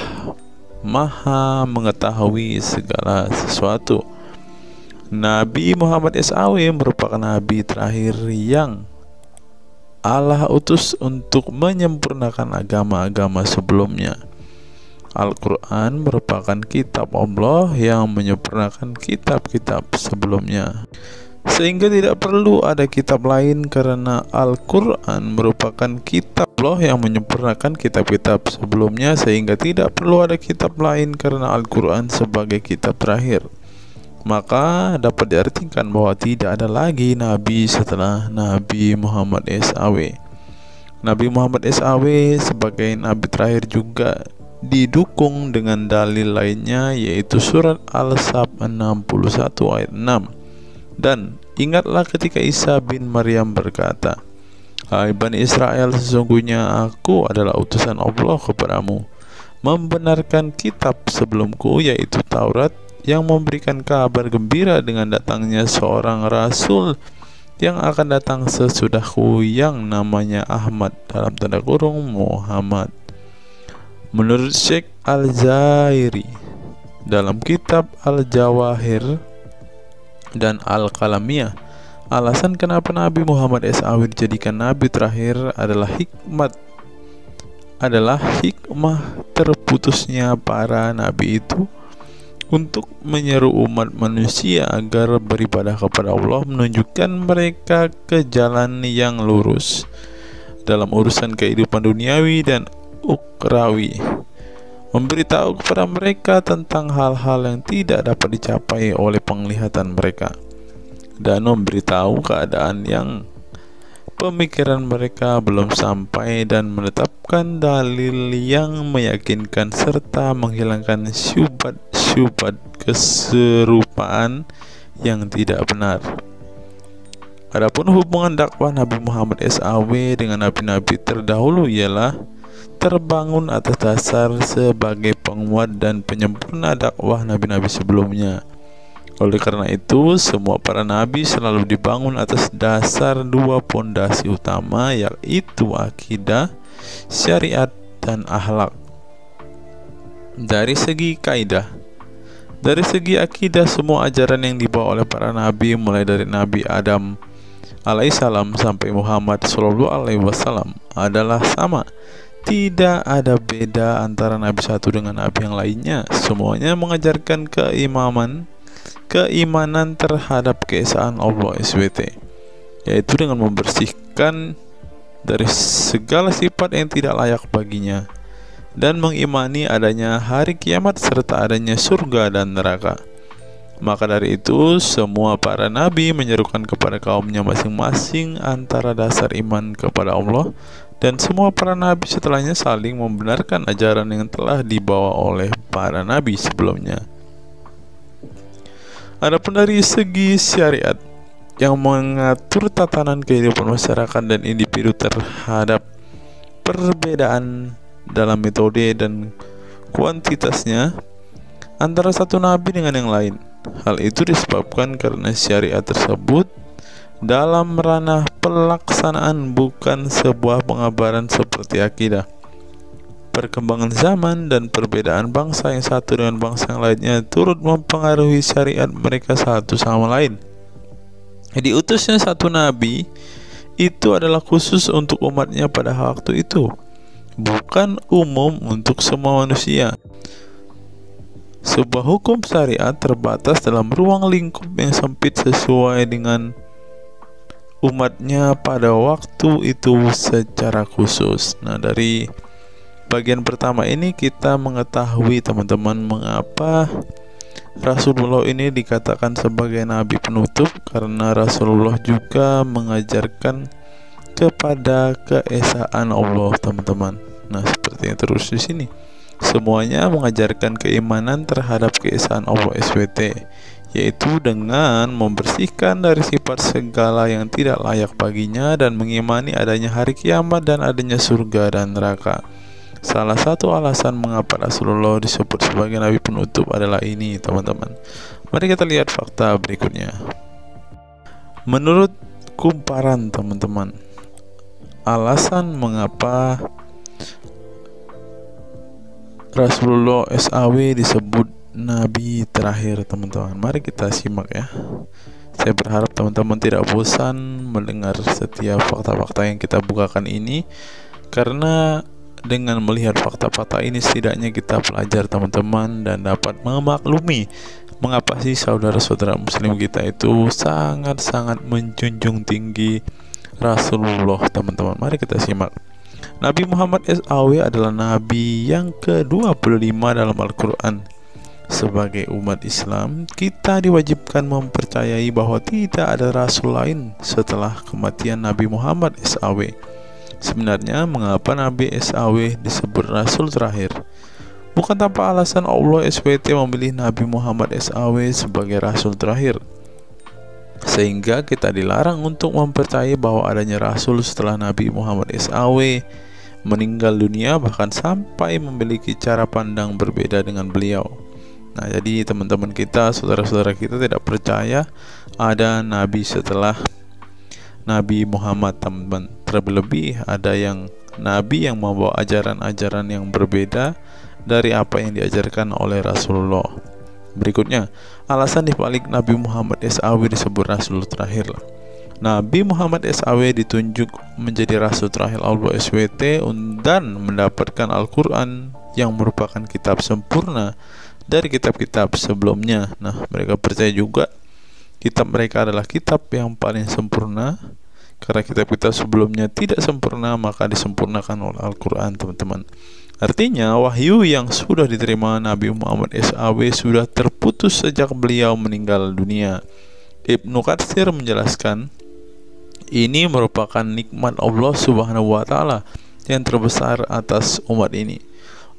Maha mengetahui segala sesuatu. Nabi Muhammad SAW merupakan nabi terakhir yang Allah utus untuk menyempurnakan agama-agama sebelumnya. Al-Quran merupakan kitab Allah yang menyempurnakan kitab-kitab sebelumnya, sehingga tidak perlu ada kitab lain karena Al-Quran merupakan kitab Allah yang menyempurnakan kitab-kitab sebelumnya, sehingga tidak perlu ada kitab lain karena Al-Quran sebagai kitab terakhir. Maka dapat diartikan bahwa tidak ada lagi nabi setelah Nabi Muhammad SAW. Nabi Muhammad SAW sebagai nabi terakhir juga didukung dengan dalil lainnya, yaitu surat Al-Sab 61 ayat 6. Dan ingatlah ketika Isa bin Maryam berkata, "Hai Bani Israel, sesungguhnya aku adalah utusan Allah kepadamu, membenarkan kitab sebelumku, yaitu Taurat, yang memberikan kabar gembira dengan datangnya seorang Rasul yang akan datang sesudahku, yang namanya Ahmad dalam tanda kurung Muhammad." Menurut Syekh Al-Zairi dalam kitab Al-Jawahir dan Al-Qalamiyah, alasan kenapa Nabi Muhammad SAW dijadikan nabi terakhir adalah hikmah terputusnya para nabi itu untuk menyeru umat manusia agar beribadah kepada Allah, menunjukkan mereka ke jalan yang lurus dalam urusan kehidupan duniawi dan ukrawi, memberitahu kepada mereka tentang hal-hal yang tidak dapat dicapai oleh penglihatan mereka, dan memberitahu keadaan yang pemikiran mereka belum sampai, dan menetapkan dalil yang meyakinkan serta menghilangkan syubhat keserupaan yang tidak benar. Adapun hubungan dakwah Nabi Muhammad SAW dengan nabi-nabi terdahulu ialah terbangun atas dasar sebagai penguat dan penyempurna dakwah nabi-nabi sebelumnya. Oleh karena itu, semua para nabi selalu dibangun atas dasar dua pondasi utama, yaitu akidah, syariat, dan akhlak. Dari segi kaidah, dari segi akidah, semua ajaran yang dibawa oleh para nabi, mulai dari Nabi Adam alaihissalam sampai Muhammad SAW, adalah sama. Tidak ada beda antara nabi satu dengan nabi yang lainnya. Semuanya mengajarkan keimanan terhadap keesaan Allah SWT, yaitu dengan membersihkan dari segala sifat yang tidak layak baginya, dan mengimani adanya hari kiamat serta adanya surga dan neraka. Maka dari itu, semua para nabi menyerukan kepada kaumnya masing-masing antara dasar iman kepada Allah, dan semua para nabi setelahnya saling membenarkan ajaran yang telah dibawa oleh para nabi sebelumnya. Adapun dari segi syariat yang mengatur tatanan kehidupan masyarakat dan individu terhadap perbedaan dalam metode dan kuantitasnya antara satu nabi dengan yang lain. Hal itu disebabkan karena syariat tersebut dalam ranah pelaksanaan, bukan sebuah pengabaran seperti akidah. Perkembangan zaman dan perbedaan bangsa yang satu dengan bangsa yang lainnya turut mempengaruhi syariat mereka satu sama lain. Diutusnya satu nabi itu adalah khusus untuk umatnya pada waktu itu, bukan umum untuk semua manusia. Sebuah hukum syariat terbatas dalam ruang lingkup yang sempit sesuai dengan umatnya pada waktu itu secara khusus. Nah, dari bagian pertama ini kita mengetahui teman-teman mengapa Rasulullah ini dikatakan sebagai nabi penutup, karena Rasulullah juga mengajarkan kepada keesaan Allah, teman-teman. Nah, seperti yang terus di sini. Semuanya mengajarkan keimanan terhadap keesaan Allah SWT, yaitu dengan membersihkan dari sifat segala yang tidak layak baginya dan mengimani adanya hari kiamat dan adanya surga dan neraka. Salah satu alasan mengapa Rasulullah disebut sebagai nabi penutup adalah ini, teman-teman. Mari kita lihat fakta berikutnya. Menurut kumparan, teman-teman, alasan mengapa Rasulullah SAW disebut nabi terakhir, teman-teman. Mari kita simak ya. Saya berharap teman-teman tidak bosan mendengar setiap fakta-fakta yang kita bukakan ini, karena dengan melihat fakta-fakta ini setidaknya kita belajar, teman-teman, dan dapat memaklumi mengapa sih saudara-saudara muslim kita itu sangat-sangat menjunjung tinggi Rasulullah, teman-teman. Mari kita simak. Nabi Muhammad SAW adalah nabi yang ke-25 dalam Al-Quran. Sebagai umat Islam, kita diwajibkan mempercayai bahwa tidak ada rasul lain setelah kematian Nabi Muhammad SAW. Sebenarnya mengapa Nabi SAW disebut rasul terakhir? Bukan tanpa alasan Allah SWT memilih Nabi Muhammad SAW sebagai rasul terakhir, sehingga kita dilarang untuk mempercayai bahwa adanya rasul setelah Nabi Muhammad SAW meninggal dunia, bahkan sampai memiliki cara pandang berbeda dengan beliau. Nah, jadi teman-teman kita, saudara-saudara kita tidak percaya ada nabi setelah Nabi Muhammad, teman-teman. Terlebih ada yang nabi yang membawa ajaran-ajaran yang berbeda dari apa yang diajarkan oleh Rasulullah. Berikutnya, alasan dibalik Nabi Muhammad SAW disebut rasul terakhir. Nabi Muhammad SAW ditunjuk menjadi rasul terakhir Allah SWT dan mendapatkan Al-Quran yang merupakan kitab sempurna dari kitab-kitab sebelumnya. Nah, mereka percaya juga kitab mereka adalah kitab yang paling sempurna, karena kitab-kitab sebelumnya tidak sempurna, maka disempurnakan oleh Al-Quran, teman-teman. Artinya, wahyu yang sudah diterima Nabi Muhammad SAW sudah terputus sejak beliau meninggal dunia. Ibnu Katsir menjelaskan, ini merupakan nikmat Allah Subhanahu wa Ta'ala yang terbesar atas umat ini.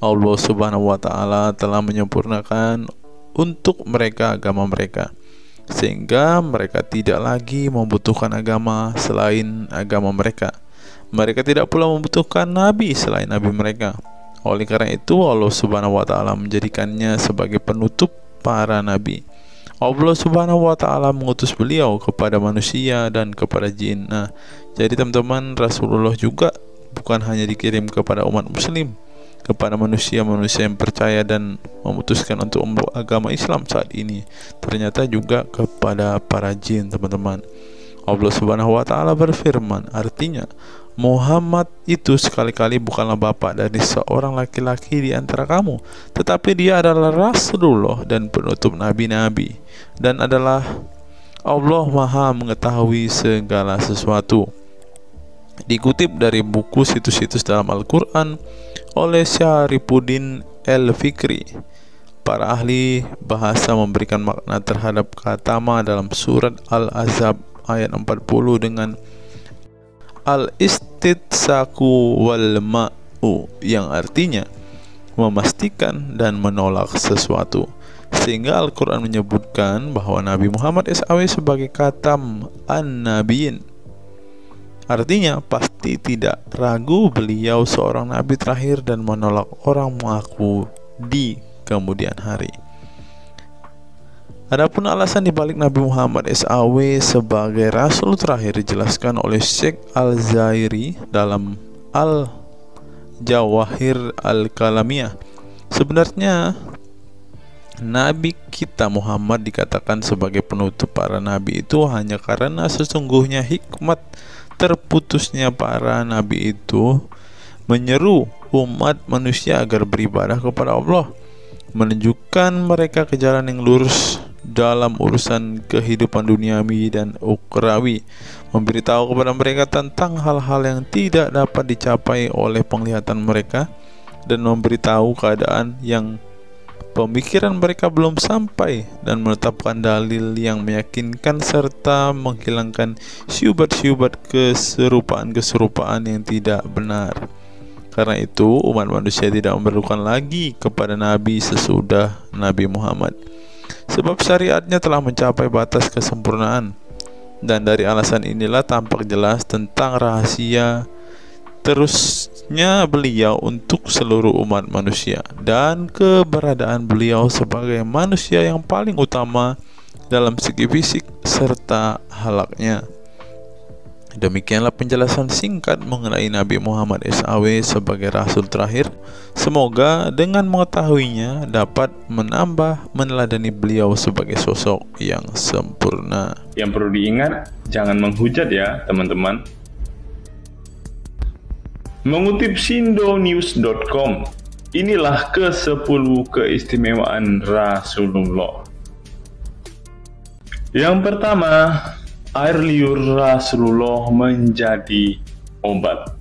Allah Subhanahu wa Ta'ala telah menyempurnakan untuk mereka agama mereka, sehingga mereka tidak lagi membutuhkan agama selain agama mereka. Mereka tidak pula membutuhkan nabi selain nabi mereka. Oleh karena itu, Allah Subhanahu wa Ta'ala menjadikannya sebagai penutup para nabi. Allah Subhanahu wa Ta'ala mengutus beliau kepada manusia dan kepada jin. Nah, jadi teman-teman, Rasulullah juga bukan hanya dikirim kepada umat muslim, kepada manusia-manusia yang percaya dan memutuskan untuk memeluk agama Islam saat ini, ternyata juga kepada para jin, teman-teman. Allah Subhanahu wa Ta'ala berfirman, artinya Muhammad itu sekali-kali bukanlah bapak dari seorang laki-laki di antara kamu, tetapi dia adalah Rasulullah dan penutup nabi-nabi, dan adalah Allah Maha mengetahui segala sesuatu. Dikutip dari buku situs-situs dalam Al-Quran oleh Syarifuddin Al-Fikri, para ahli bahasa memberikan makna terhadap kata ma dalam surat Al-Ahzab ayat 40 dengan al-istitsaku wal ma'u, yang artinya memastikan dan menolak sesuatu, sehingga Al-Quran menyebutkan bahwa Nabi Muhammad SAW sebagai khatam an-nabiyin. Artinya pasti tidak ragu beliau seorang nabi terakhir dan menolak orang mengaku di kemudian hari. Adapun alasan dibalik Nabi Muhammad SAW sebagai rasul terakhir dijelaskan oleh Syekh Al-Zairi dalam Al-Jawahir Al-Kalamiyah. Sebenarnya Nabi kita Muhammad dikatakan sebagai penutup para nabi itu hanya karena sesungguhnya hikmat terputusnya para nabi itu menyeru umat manusia agar beribadah kepada Allah, menunjukkan mereka ke jalan yang lurus dalam urusan kehidupan duniawi dan ukhrawi, memberitahu kepada mereka tentang hal-hal yang tidak dapat dicapai oleh penglihatan mereka, dan memberitahu keadaan yang pemikiran mereka belum sampai, dan menetapkan dalil yang meyakinkan serta menghilangkan syubhat-syubhat keserupaan-keserupaan yang tidak benar. Karena itu umat manusia tidak memerlukan lagi kepada nabi sesudah Nabi Muhammad, sebab syariatnya telah mencapai batas kesempurnaan. Dan dari alasan inilah tampak jelas tentang rahasia terusnya beliau untuk seluruh umat manusia, dan keberadaan beliau sebagai manusia yang paling utama dalam segi fisik serta halaknya. Demikianlah penjelasan singkat mengenai Nabi Muhammad SAW sebagai Rasul terakhir. Semoga dengan mengetahuinya dapat menambah meneladani beliau sebagai sosok yang sempurna. Yang perlu diingat, jangan menghujat ya teman-teman. Mengutip sindonews.com, inilah ke-10 keistimewaan Rasulullah. Yang pertama, air liur Rasulullah menjadi obat.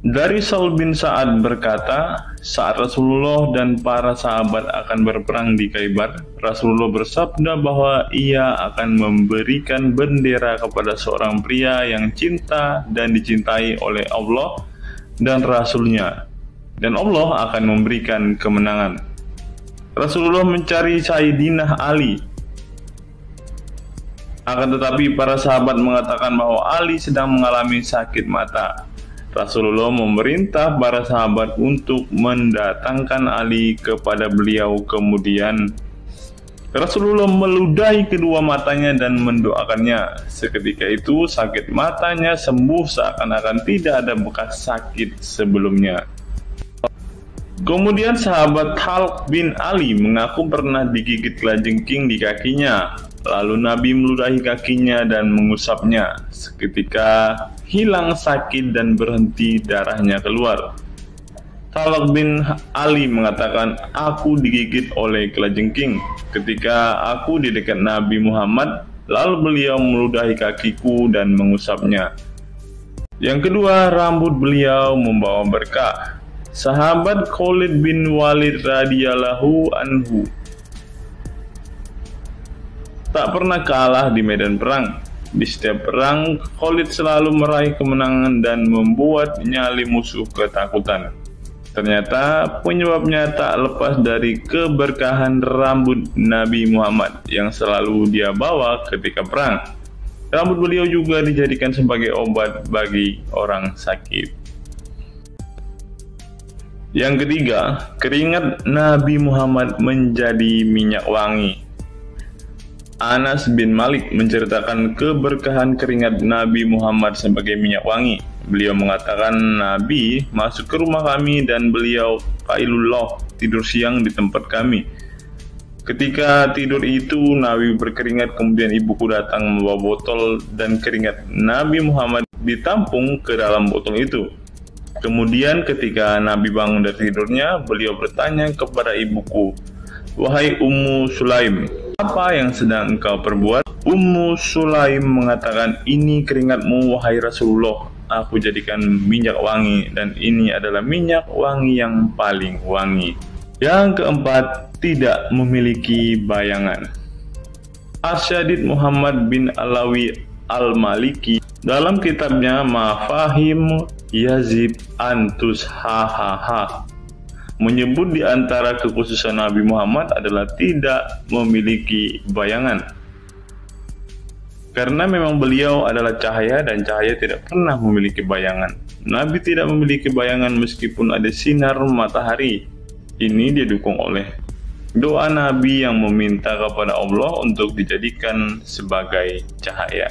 Dari Sahl bin Sa'ad berkata, saat Rasulullah dan para sahabat akan berperang di Khaibar, Rasulullah bersabda bahwa ia akan memberikan bendera kepada seorang pria yang cinta dan dicintai oleh Allah dan Rasul-Nya, dan Allah akan memberikan kemenangan. Rasulullah mencari Sayyidina Ali, akan tetapi para sahabat mengatakan bahwa Ali sedang mengalami sakit mata. Rasulullah memerintah para sahabat untuk mendatangkan Ali kepada beliau. Kemudian Rasulullah meludahi kedua matanya dan mendoakannya. Seketika itu sakit matanya sembuh seakan-akan tidak ada bekas sakit sebelumnya. Kemudian sahabat Khalid bin Ali mengaku pernah digigit kalajengking di kakinya. Lalu Nabi meludahi kakinya dan mengusapnya. Seketika hilang sakit dan berhenti darahnya keluar. Khalid bin Ali mengatakan, aku digigit oleh kalajengking ketika aku di dekat Nabi Muhammad, lalu beliau meludahi kakiku dan mengusapnya. Yang kedua, rambut beliau membawa berkah. Sahabat Khalid bin Walid radhiyallahu anhu tak pernah kalah di medan perang. Di setiap perang, Khalid selalu meraih kemenangan dan membuat nyali musuh ketakutan. Ternyata penyebabnya tak lepas dari keberkahan rambut Nabi Muhammad yang selalu dia bawa ketika perang. Rambut beliau juga dijadikan sebagai obat bagi orang sakit. Yang ketiga, keringat Nabi Muhammad menjadi minyak wangi. Anas bin Malik menceritakan keberkahan keringat Nabi Muhammad sebagai minyak wangi. Beliau mengatakan, Nabi masuk ke rumah kami dan beliau qailullah, tidur siang di tempat kami. Ketika tidur itu Nabi berkeringat, kemudian ibuku datang membawa botol dan keringat Nabi Muhammad ditampung ke dalam botol itu. Kemudian ketika Nabi bangun dari tidurnya, beliau bertanya kepada ibuku, wahai Ummu Sulaim, apa yang sedang engkau perbuat? Ummu Sulaim mengatakan, ini keringatmu wahai Rasulullah, aku jadikan minyak wangi dan ini adalah minyak wangi yang paling wangi. Yang keempat, tidak memiliki bayangan. Asyadid Muhammad bin Alawi Al-Maliki dalam kitabnya Mafahim Yazid Antus Hahaha menyebut di antara kekhususan Nabi Muhammad adalah tidak memiliki bayangan. Karena memang beliau adalah cahaya dan cahaya tidak pernah memiliki bayangan. Nabi tidak memiliki bayangan meskipun ada sinar matahari. Ini didukung oleh doa Nabi yang meminta kepada Allah untuk dijadikan sebagai cahaya.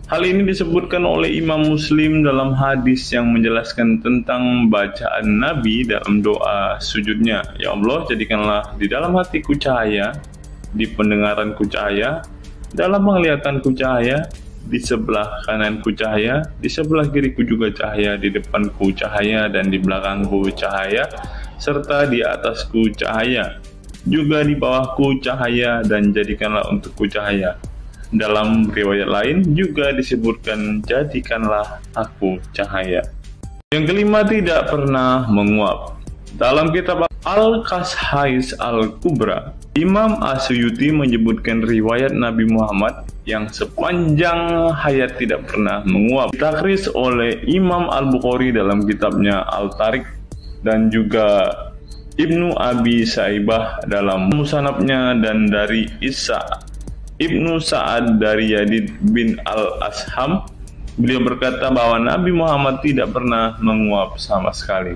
Hal ini disebutkan oleh Imam Muslim dalam hadis yang menjelaskan tentang bacaan Nabi dalam doa sujudnya. Ya Allah, jadikanlah di dalam hatiku cahaya, di pendengaranku cahaya, dalam penglihatanku cahaya, di sebelah kananku cahaya, di sebelah kiriku juga cahaya, di depanku cahaya, dan di belakangku cahaya, serta di atasku cahaya, juga di bawahku cahaya, dan jadikanlah untukku cahaya. Dalam riwayat lain juga disebutkan, jadikanlah aku cahaya. Yang kelima, tidak pernah menguap. Dalam kitab Al-Qashais Al-Kubra, Imam Asyuyuti menyebutkan riwayat Nabi Muhammad yang sepanjang hayat tidak pernah menguap. Ditakris oleh Imam Al-Bukhari dalam kitabnya Al-Tariq dan juga Ibnu Abi Saibah dalam Musannafnya, dan dari Isa Ibnu Sa'ad dari Yazid bin Al-Asham, beliau berkata bahwa Nabi Muhammad tidak pernah menguap sama sekali.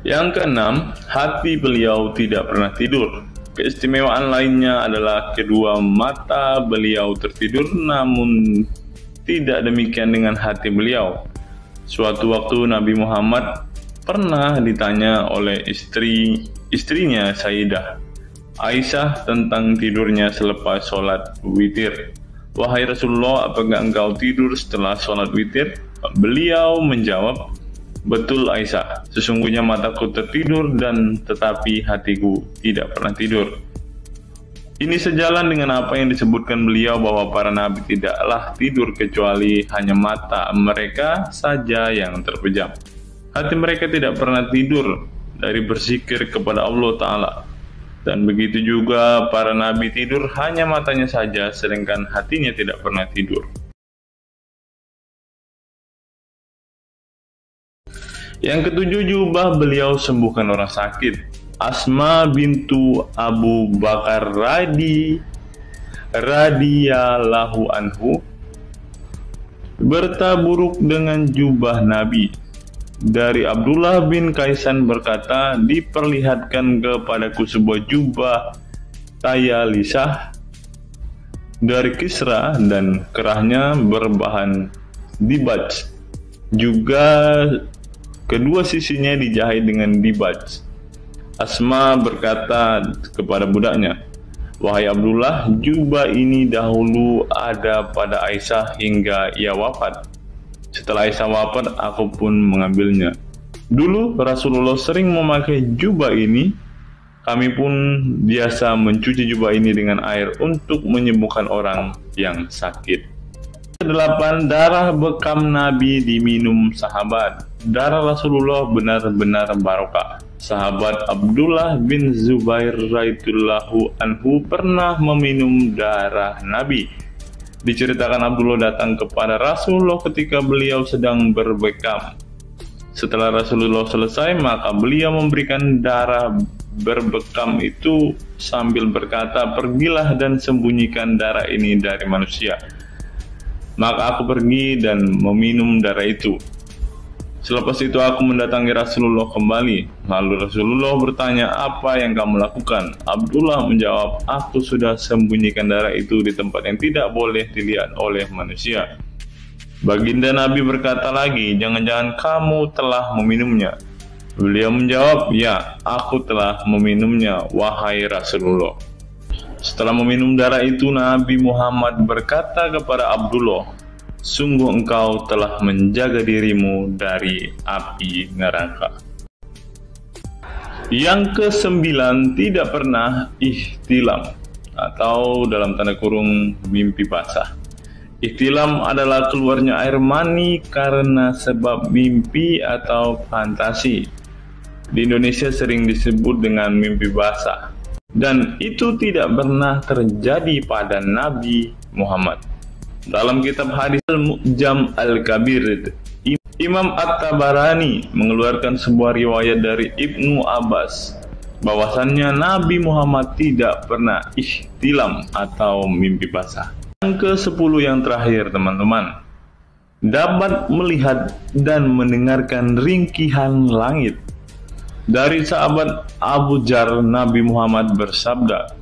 Yang keenam, hati beliau tidak pernah tidur. Keistimewaan lainnya adalah kedua mata beliau tertidur, namun tidak demikian dengan hati beliau. Suatu waktu Nabi Muhammad pernah ditanya oleh istrinya Sayyidah Aisyah tentang tidurnya selepas sholat witir. "Wahai Rasulullah, apakah engkau tidur setelah sholat witir?" Beliau menjawab, "Betul Aisyah, sesungguhnya mataku tertidur dan tetapi hatiku tidak pernah tidur." Ini sejalan dengan apa yang disebutkan beliau bahwa para nabi tidaklah tidur kecuali hanya mata mereka saja yang terpejam. Hati mereka tidak pernah tidur dari berzikir kepada Allah Ta'ala. Dan begitu juga para nabi tidur hanya matanya saja, sedangkan hatinya tidak pernah tidur. Yang ketujuh, jubah beliau sembuhkan orang sakit. Asma bintu Abu Bakar radhiyallahu anhu bertaburuk dengan jubah Nabi. Dari Abdullah bin Kaisan berkata, diperlihatkan kepadaku sebuah jubah tayalisah dari Kisra dan kerahnya berbahan dibaj. Juga kedua sisinya dijahit dengan dibaj. Asma berkata kepada budaknya, "Wahai Abdullah, jubah ini dahulu ada pada Aisyah hingga ia wafat. Setelah Aisyah wafat, aku pun mengambilnya. Dulu Rasulullah sering memakai jubah ini. Kami pun biasa mencuci jubah ini dengan air untuk menyembuhkan orang yang sakit." 8. Darah bekam Nabi diminum sahabat. Darah Rasulullah benar-benar barokah. Sahabat Abdullah bin Zubair radhiyallahu anhu pernah meminum darah Nabi. Diceritakan Abdullah datang kepada Rasulullah ketika beliau sedang berbekam. Setelah Rasulullah selesai, maka beliau memberikan darah berbekam itu sambil berkata, "Pergilah dan sembunyikan darah ini dari manusia." Maka aku pergi dan meminum darah itu. Selepas itu aku mendatangi Rasulullah kembali. Lalu Rasulullah bertanya, "Apa yang kamu lakukan?" Abdullah menjawab, "Aku sudah sembunyikan darah itu di tempat yang tidak boleh dilihat oleh manusia." Baginda Nabi berkata lagi, "Jangan-jangan kamu telah meminumnya?" Beliau menjawab, "Ya, aku telah meminumnya, wahai Rasulullah." Setelah meminum darah itu, Nabi Muhammad berkata kepada Abdullah, "Sungguh engkau telah menjaga dirimu dari api neraka." Yang ke-9, tidak pernah ihtilam atau dalam tanda kurung mimpi basah. Ihtilam adalah keluarnya air mani karena sebab mimpi atau fantasi. Di Indonesia sering disebut dengan mimpi basah. Dan itu tidak pernah terjadi pada Nabi Muhammad. Dalam kitab hadis Al-Mu'jam Al-Kabir, Imam At-Tabarani mengeluarkan sebuah riwayat dari Ibnu Abbas bahwasannya Nabi Muhammad tidak pernah ihtilam atau mimpi basah. Yang ke-10 yang terakhir, teman-teman, dapat melihat dan mendengarkan ringkihan langit. Dari sahabat Abu Dzar, Nabi Muhammad bersabda,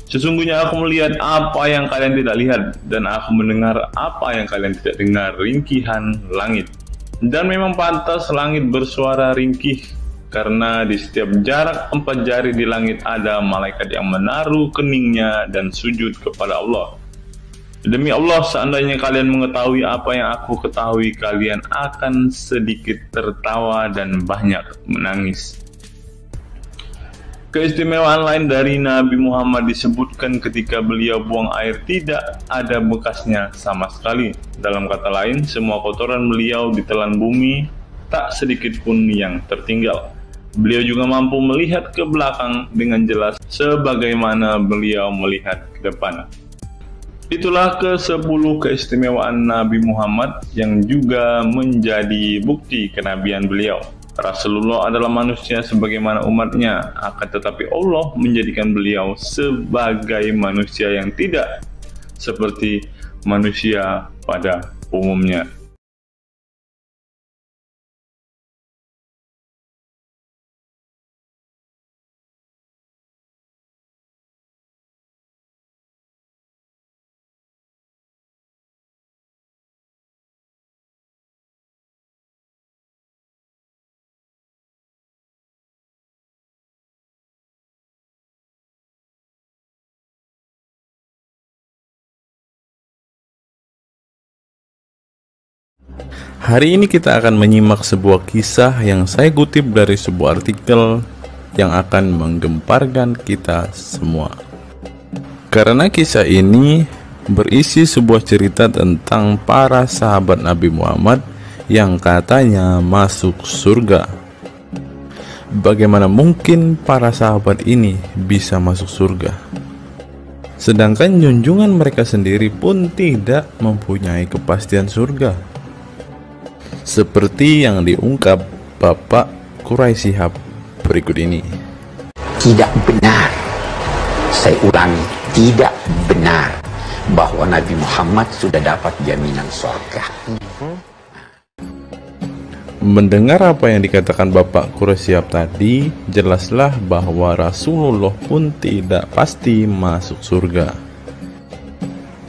"Sesungguhnya aku melihat apa yang kalian tidak lihat, dan aku mendengar apa yang kalian tidak dengar, ringkihan langit. Dan memang pantas langit bersuara ringkih, karena di setiap jarak 4 jari di langit ada malaikat yang menaruh keningnya dan sujud kepada Allah. Demi Allah, seandainya kalian mengetahui apa yang aku ketahui, kalian akan sedikit tertawa dan banyak menangis. Keistimewaan lain dari Nabi Muhammad disebutkan ketika beliau buang air tidak ada bekasnya sama sekali. Dalam kata lain, semua kotoran beliau ditelan bumi, tak sedikit pun yang tertinggal. Beliau juga mampu melihat ke belakang dengan jelas sebagaimana beliau melihat ke depan. Itulah ke-10 keistimewaan Nabi Muhammad yang juga menjadi bukti kenabian beliau. Rasulullah adalah manusia sebagaimana umatnya, akan tetapi Allah menjadikan beliau sebagai manusia yang tidak seperti manusia pada umumnya. Hari ini kita akan menyimak sebuah kisah yang saya kutip dari sebuah artikel yang akan menggemparkan kita semua. Karena kisah ini berisi sebuah cerita tentang para sahabat Nabi Muhammad yang katanya masuk surga. Bagaimana mungkin para sahabat ini bisa masuk surga? Sedangkan junjungan mereka sendiri pun tidak mempunyai kepastian surga. Seperti yang diungkap Bapak Quraisy Shihab berikut ini. Tidak benar, saya ulangi, tidak benar bahwa Nabi Muhammad sudah dapat jaminan surga. Mendengar apa yang dikatakan Bapak Quraisy Shihab tadi, jelaslah bahwa Rasulullah pun tidak pasti masuk surga.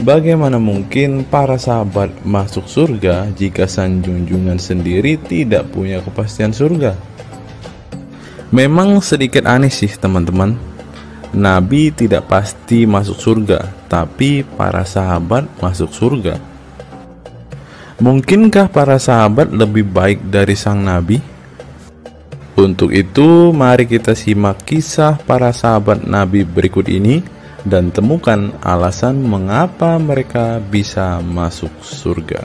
Bagaimana mungkin para sahabat masuk surga jika sang junjungan sendiri tidak punya kepastian surga? Memang sedikit aneh sih teman-teman. Nabi tidak pasti masuk surga, tapi para sahabat masuk surga. Mungkinkah para sahabat lebih baik dari sang Nabi? Untuk itu, mari kita simak kisah para sahabat Nabi berikut ini dan temukan alasan mengapa mereka bisa masuk surga.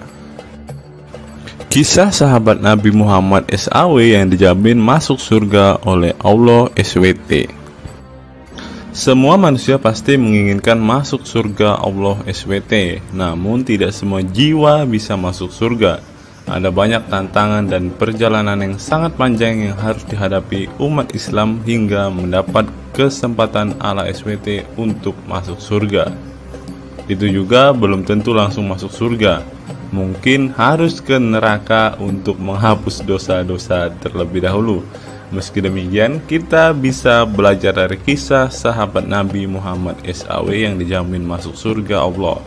Kisah sahabat Nabi Muhammad SAW yang dijamin masuk surga oleh Allah SWT. Semua manusia pasti menginginkan masuk surga Allah SWT, namun tidak semua jiwa bisa masuk surga. Ada banyak tantangan dan perjalanan yang sangat panjang yang harus dihadapi umat Islam hingga mendapat kesempatan ala SWT untuk masuk surga. Itu juga belum tentu langsung masuk surga. Mungkin harus ke neraka untuk menghapus dosa-dosa terlebih dahulu. Meski demikian, kita bisa belajar dari kisah sahabat Nabi Muhammad SAW yang dijamin masuk surga Allah.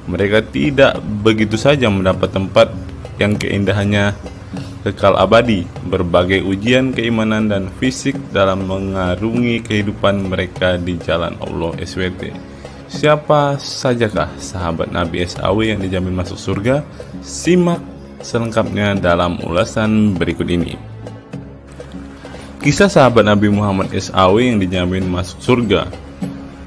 Mereka tidak begitu saja mendapat tempat yang keindahannya kekal abadi. Berbagai ujian keimanan dan fisik dalam mengarungi kehidupan mereka di jalan Allah SWT. Siapa sajakah sahabat Nabi SAW yang dijamin masuk surga? Simak selengkapnya dalam ulasan berikut ini. Kisah sahabat Nabi Muhammad SAW yang dijamin masuk surga.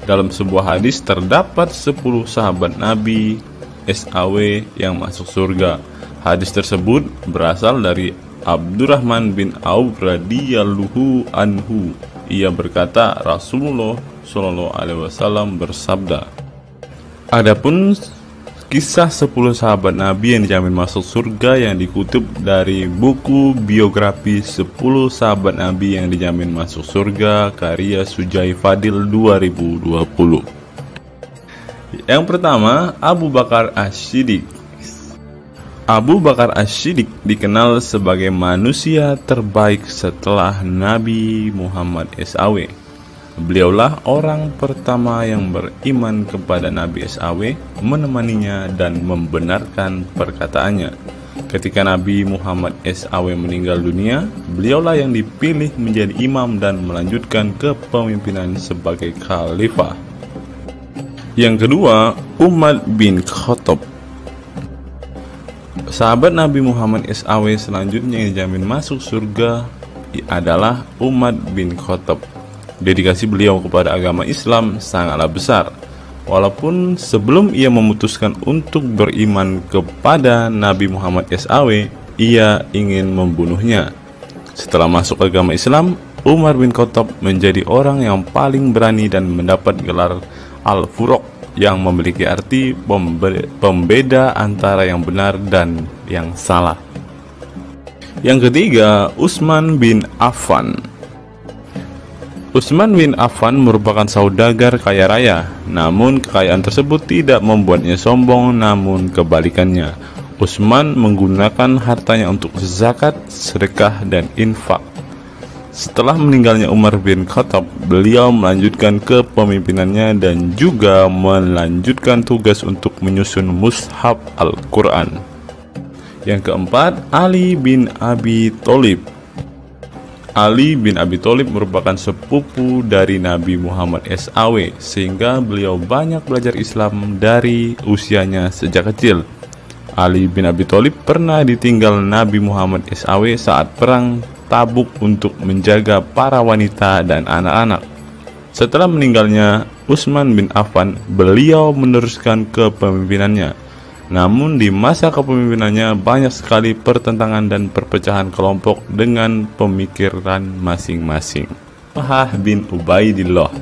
Dalam sebuah hadis terdapat 10 sahabat Nabi SAW yang masuk surga. Hadis tersebut berasal dari Abdurrahman bin Auf radhiyallahu anhu. Ia berkata, Rasulullah Shallallahu alaihi wasallam bersabda. Adapun kisah 10 sahabat Nabi yang dijamin masuk surga yang dikutip dari buku biografi 10 sahabat Nabi yang dijamin masuk surga karya Sujai Fadil 2020. Yang pertama, Abu Bakar As-Siddiq. Abu Bakar As-Siddiq dikenal sebagai manusia terbaik setelah Nabi Muhammad SAW. Beliaulah orang pertama yang beriman kepada Nabi SAW, menemaninya dan membenarkan perkataannya. Ketika Nabi Muhammad SAW meninggal dunia, beliaulah yang dipilih menjadi imam dan melanjutkan kepemimpinan sebagai khalifah. Yang kedua, Umar bin Khattab. Sahabat Nabi Muhammad SAW selanjutnya yang dijamin masuk surga adalah Umar bin Khattab. Dedikasi beliau kepada agama Islam sangatlah besar. Walaupun sebelum ia memutuskan untuk beriman kepada Nabi Muhammad SAW, ia ingin membunuhnya. Setelah masuk agama Islam, Umar bin Khattab menjadi orang yang paling berani dan mendapat gelar Al-Furuq yang memiliki arti pembeda antara yang benar dan yang salah. Yang ketiga, Utsman bin Affan. Utsman bin Affan merupakan saudagar kaya raya, namun kekayaan tersebut tidak membuatnya sombong, namun kebalikannya. Utsman menggunakan hartanya untuk zakat, sedekah, dan infak. Setelah meninggalnya Umar bin Khattab, beliau melanjutkan kepemimpinannya dan juga melanjutkan tugas untuk menyusun mushaf Al-Quran. Yang keempat, Ali bin Abi Thalib. Ali bin Abi Thalib merupakan sepupu dari Nabi Muhammad SAW, sehingga beliau banyak belajar Islam dari usianya sejak kecil. Ali bin Abi Thalib pernah ditinggal Nabi Muhammad SAW saat perang Tabuk untuk menjaga para wanita dan anak-anak. Setelah meninggalnya Utsman bin Affan, beliau meneruskan kepemimpinannya. Namun di masa kepemimpinannya banyak sekali pertentangan dan perpecahan kelompok dengan pemikiran masing-masing. Talhah bin Ubaidillah.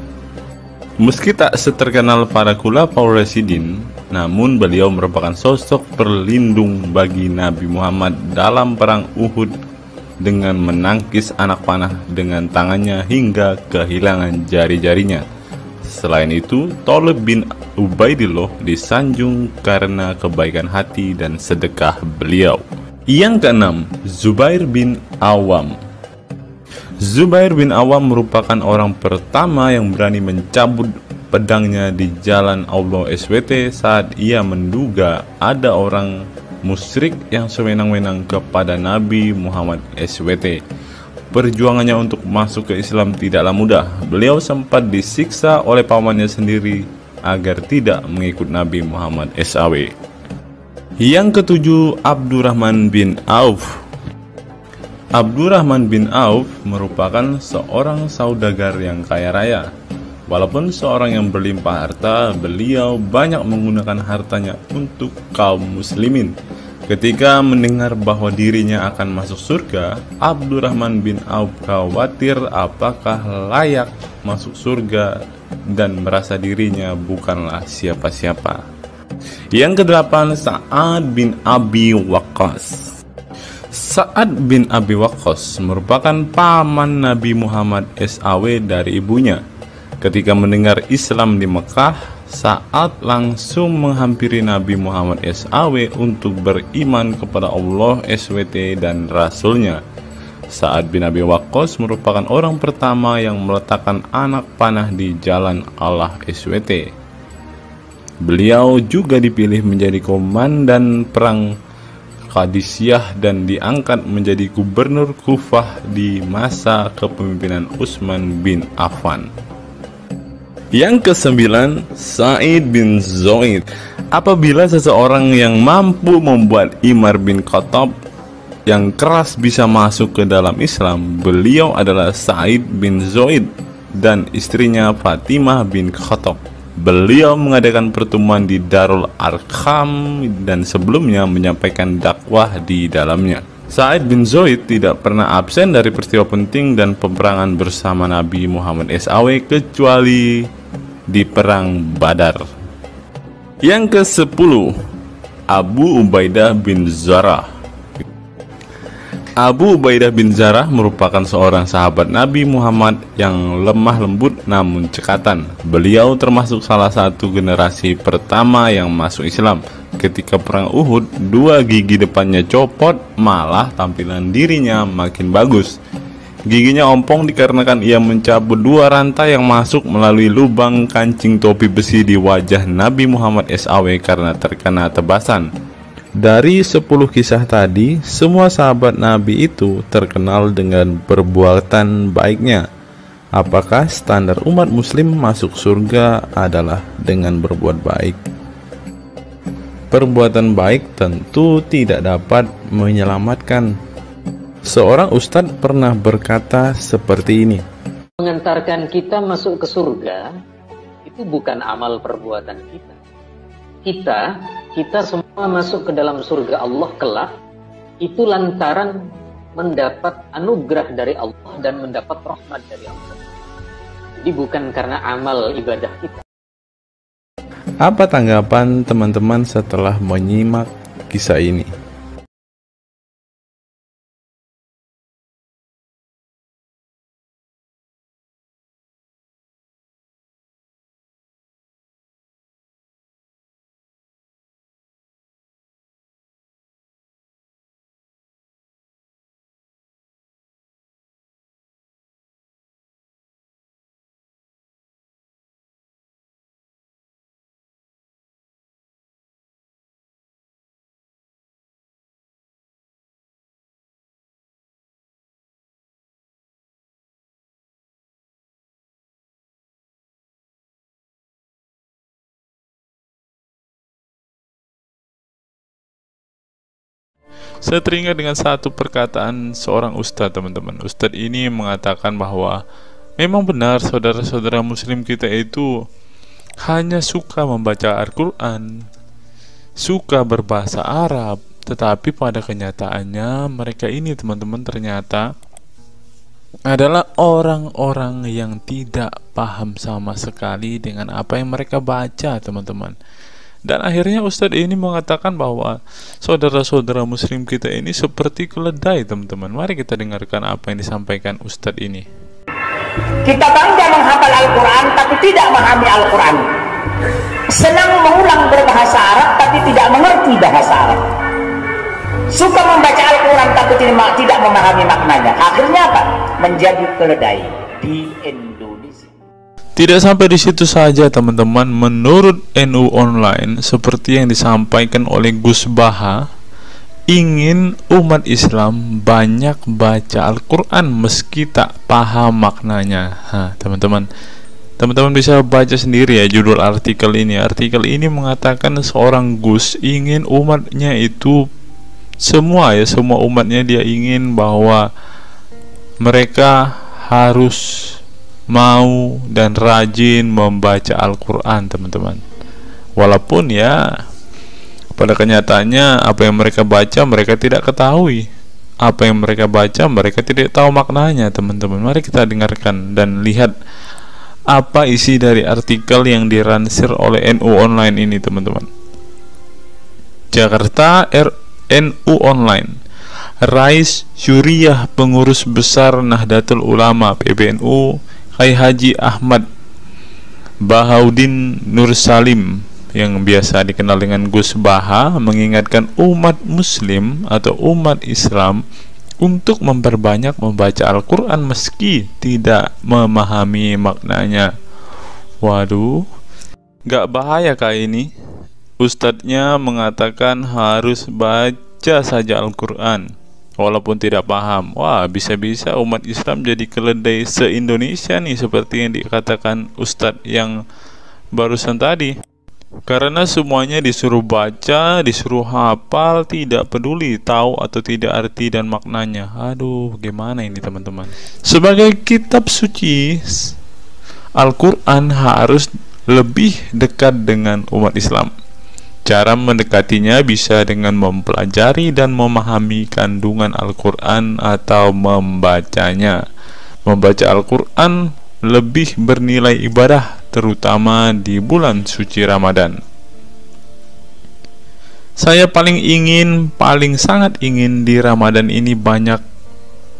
Meski tak seterkenal para khulafaur rasyidin, namun beliau merupakan sosok perlindung bagi Nabi Muhammad dalam perang Uhud dengan menangkis anak panah dengan tangannya hingga kehilangan jari-jarinya. Selain itu, Talib bin Ubaidillah disanjung karena kebaikan hati dan sedekah beliau. Yang keenam, Zubair bin Awam. Zubair bin Awam merupakan orang pertama yang berani mencabut pedangnya di jalan Allah SWT saat ia menduga ada orang musyrik yang sewenang-wenang kepada Nabi Muhammad SWT. Perjuangannya untuk masuk ke Islam tidaklah mudah. Beliau sempat disiksa oleh pamannya sendiri agar tidak mengikut Nabi Muhammad SAW. Yang ketujuh, Abdurrahman bin Auf. Abdurrahman bin Auf merupakan seorang saudagar yang kaya raya. Walaupun seorang yang berlimpah harta, beliau banyak menggunakan hartanya untuk kaum muslimin. Ketika mendengar bahwa dirinya akan masuk surga, Abdurrahman bin Auf khawatir apakah layak masuk surga dan merasa dirinya bukanlah siapa-siapa. Yang kedelapan, Sa'ad bin Abi Waqqas. Sa'ad bin Abi Waqqas merupakan paman Nabi Muhammad SAW dari ibunya. Ketika mendengar Islam di Mekah, Sa'ad langsung menghampiri Nabi Muhammad SAW untuk beriman kepada Allah SWT dan Rasulnya. Sa'ad bin Abi Waqqas merupakan orang pertama yang meletakkan anak panah di jalan Allah SWT. Beliau juga dipilih menjadi komandan perang Qadisiyah dan diangkat menjadi gubernur Kufah di masa kepemimpinan Utsman bin Affan. Yang kesembilan, Sa'id bin Zaid. Apabila seseorang yang mampu membuat Umar bin Khattab yang keras bisa masuk ke dalam Islam, beliau adalah Sa'id bin Zaid dan istrinya Fatimah bin Khattab. Beliau mengadakan pertemuan di Darul Arqam dan sebelumnya menyampaikan dakwah di dalamnya. Sa'id bin Zaid tidak pernah absen dari peristiwa penting dan peperangan bersama Nabi Muhammad SAW kecuali di perang Badar. Yang ke-10, Abu Ubaidah bin Jarrah. Abu Ubaidah bin Jarrah merupakan seorang sahabat Nabi Muhammad yang lemah lembut namun cekatan. Beliau termasuk salah satu generasi pertama yang masuk Islam. Ketika perang Uhud, 2 gigi depannya copot, malah tampilan dirinya makin bagus. Giginya ompong dikarenakan ia mencabut 2 rantai yang masuk melalui lubang kancing topi besi di wajah Nabi Muhammad SAW karena terkena tebasan. Dari 10 kisah tadi, semua sahabat Nabi itu terkenal dengan perbuatan baiknya. Apakah standar umat muslim masuk surga adalah dengan berbuat baik? Perbuatan baik tentu tidak dapat menyelamatkan. Seorang ustadz pernah berkata seperti ini. Mengantarkan kita masuk ke surga itu bukan amal perbuatan kita. Kita semua masuk ke dalam surga Allah kelak itu lantaran mendapat anugerah dari Allah dan mendapat rahmat dari Allah. Jadi bukan karena amal ibadah kita. Apa tanggapan teman-teman setelah menyimak kisah ini? Saya teringat dengan satu perkataan seorang ustadz, teman-teman. Ustadz ini mengatakan bahwa memang benar saudara-saudara muslim kita itu hanya suka membaca Al-Quran, suka berbahasa Arab, tetapi pada kenyataannya mereka ini, teman-teman, ternyata adalah orang-orang yang tidak paham sama sekali dengan apa yang mereka baca, teman-teman. Dan akhirnya Ustadz ini mengatakan bahwa saudara-saudara muslim kita ini seperti keledai, teman-teman. Mari kita dengarkan apa yang disampaikan Ustadz ini. Kita bangga menghafal Al-Quran tapi tidak memahami Al-Quran. Senang mengulang berbahasa Arab tapi tidak mengerti bahasa Arab. Suka membaca Al-Quran tapi tidak memahami maknanya. Akhirnya apa? Menjadi keledai di Indonesia. Tidak sampai di situ saja, teman-teman. Menurut NU Online, seperti yang disampaikan oleh Gus Baha, ingin umat Islam banyak baca Al-Quran meski tak paham maknanya. Teman-teman bisa baca sendiri ya judul artikel ini. Artikel ini mengatakan seorang Gus ingin umatnya itu semua umatnya dia ingin bahwa mereka harus mau dan rajin membaca Al-Quran, teman-teman. Walaupun ya pada kenyataannya apa yang mereka baca mereka tidak ketahui. Apa yang mereka baca mereka tidak tahu maknanya, teman-teman. Mari kita dengarkan dan lihat apa isi dari artikel yang diransir oleh NU Online ini, teman-teman. Jakarta, NU Online. Rais Syuriah Pengurus Besar Nahdlatul Ulama PBNU Kiai Haji Ahmad Bahaudin Nur Salim yang biasa dikenal dengan Gus Baha mengingatkan umat muslim atau umat Islam untuk memperbanyak membaca Al-Quran meski tidak memahami maknanya. Waduh, gak bahaya kah ini? Ustadznya mengatakan harus baca saja Al-Quran walaupun tidak paham. Wah, bisa-bisa umat Islam jadi keledai se-Indonesia nih, seperti yang dikatakan Ustadz yang barusan tadi. Karena semuanya disuruh baca, disuruh hafal, tidak peduli tahu atau tidak arti dan maknanya. Aduh, gimana ini, teman-teman? Sebagai kitab suci, Al-Quran harus lebih dekat dengan umat Islam. Cara mendekatinya bisa dengan mempelajari dan memahami kandungan Al-Quran atau membacanya. Membaca Al-Quran lebih bernilai ibadah, terutama di bulan suci Ramadan. Saya paling sangat ingin di Ramadan ini banyak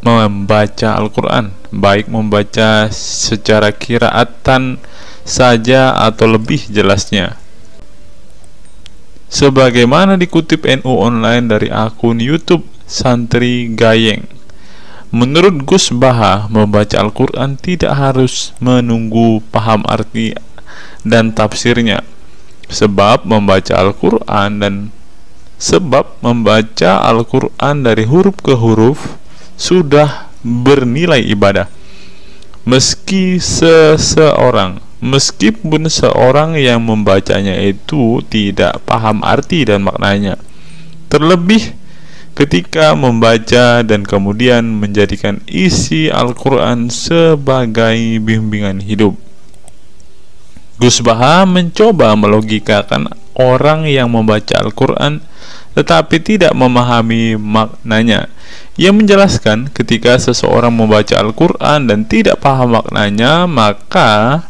membaca Al-Quran, baik membaca secara qiraatan saja atau lebih jelasnya. Sebagaimana dikutip NU Online dari akun YouTube Santri Gayeng, menurut Gus Baha, membaca Al-Quran tidak harus menunggu paham arti dan tafsirnya, sebab membaca Al-Quran dari huruf ke huruf sudah bernilai ibadah. meskipun seorang yang membacanya itu tidak paham arti dan maknanya, terlebih ketika membaca dan kemudian menjadikan isi Al-Quran sebagai bimbingan hidup. Gus Baha mencoba melogikakan orang yang membaca Al-Quran tetapi tidak memahami maknanya. Ia menjelaskan ketika seseorang membaca Al-Quran dan tidak paham maknanya, maka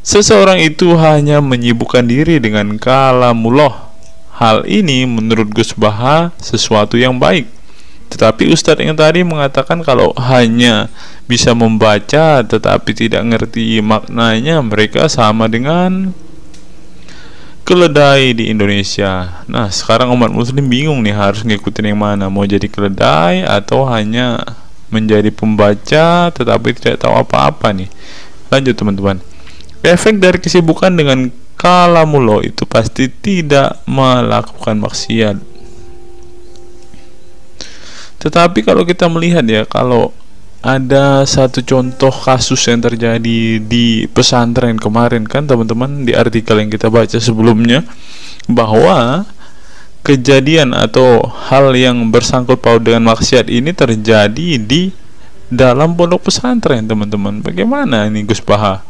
seseorang itu hanya menyibukkan diri dengan kalamullah. Hal ini menurut Gus Baha sesuatu yang baik. Tetapi Ustadz yang tadi mengatakan kalau hanya bisa membaca tetapi tidak ngerti maknanya, mereka sama dengan keledai di Indonesia. Nah, sekarang umat muslim bingung nih harus ngikutin yang mana, mau jadi keledai atau hanya menjadi pembaca tetapi tidak tahu apa-apa nih. Lanjut teman-teman. Efek dari kesibukan dengan kalamullah itu pasti tidak melakukan maksiat. Tetapi kalau kita melihat ya, kalau ada satu contoh kasus yang terjadi di pesantren kemarin kan teman-teman, di artikel yang kita baca sebelumnya, bahwa kejadian atau hal yang bersangkut paut dengan maksiat ini terjadi di dalam pondok pesantren teman-teman. Bagaimana ini Gus Baha?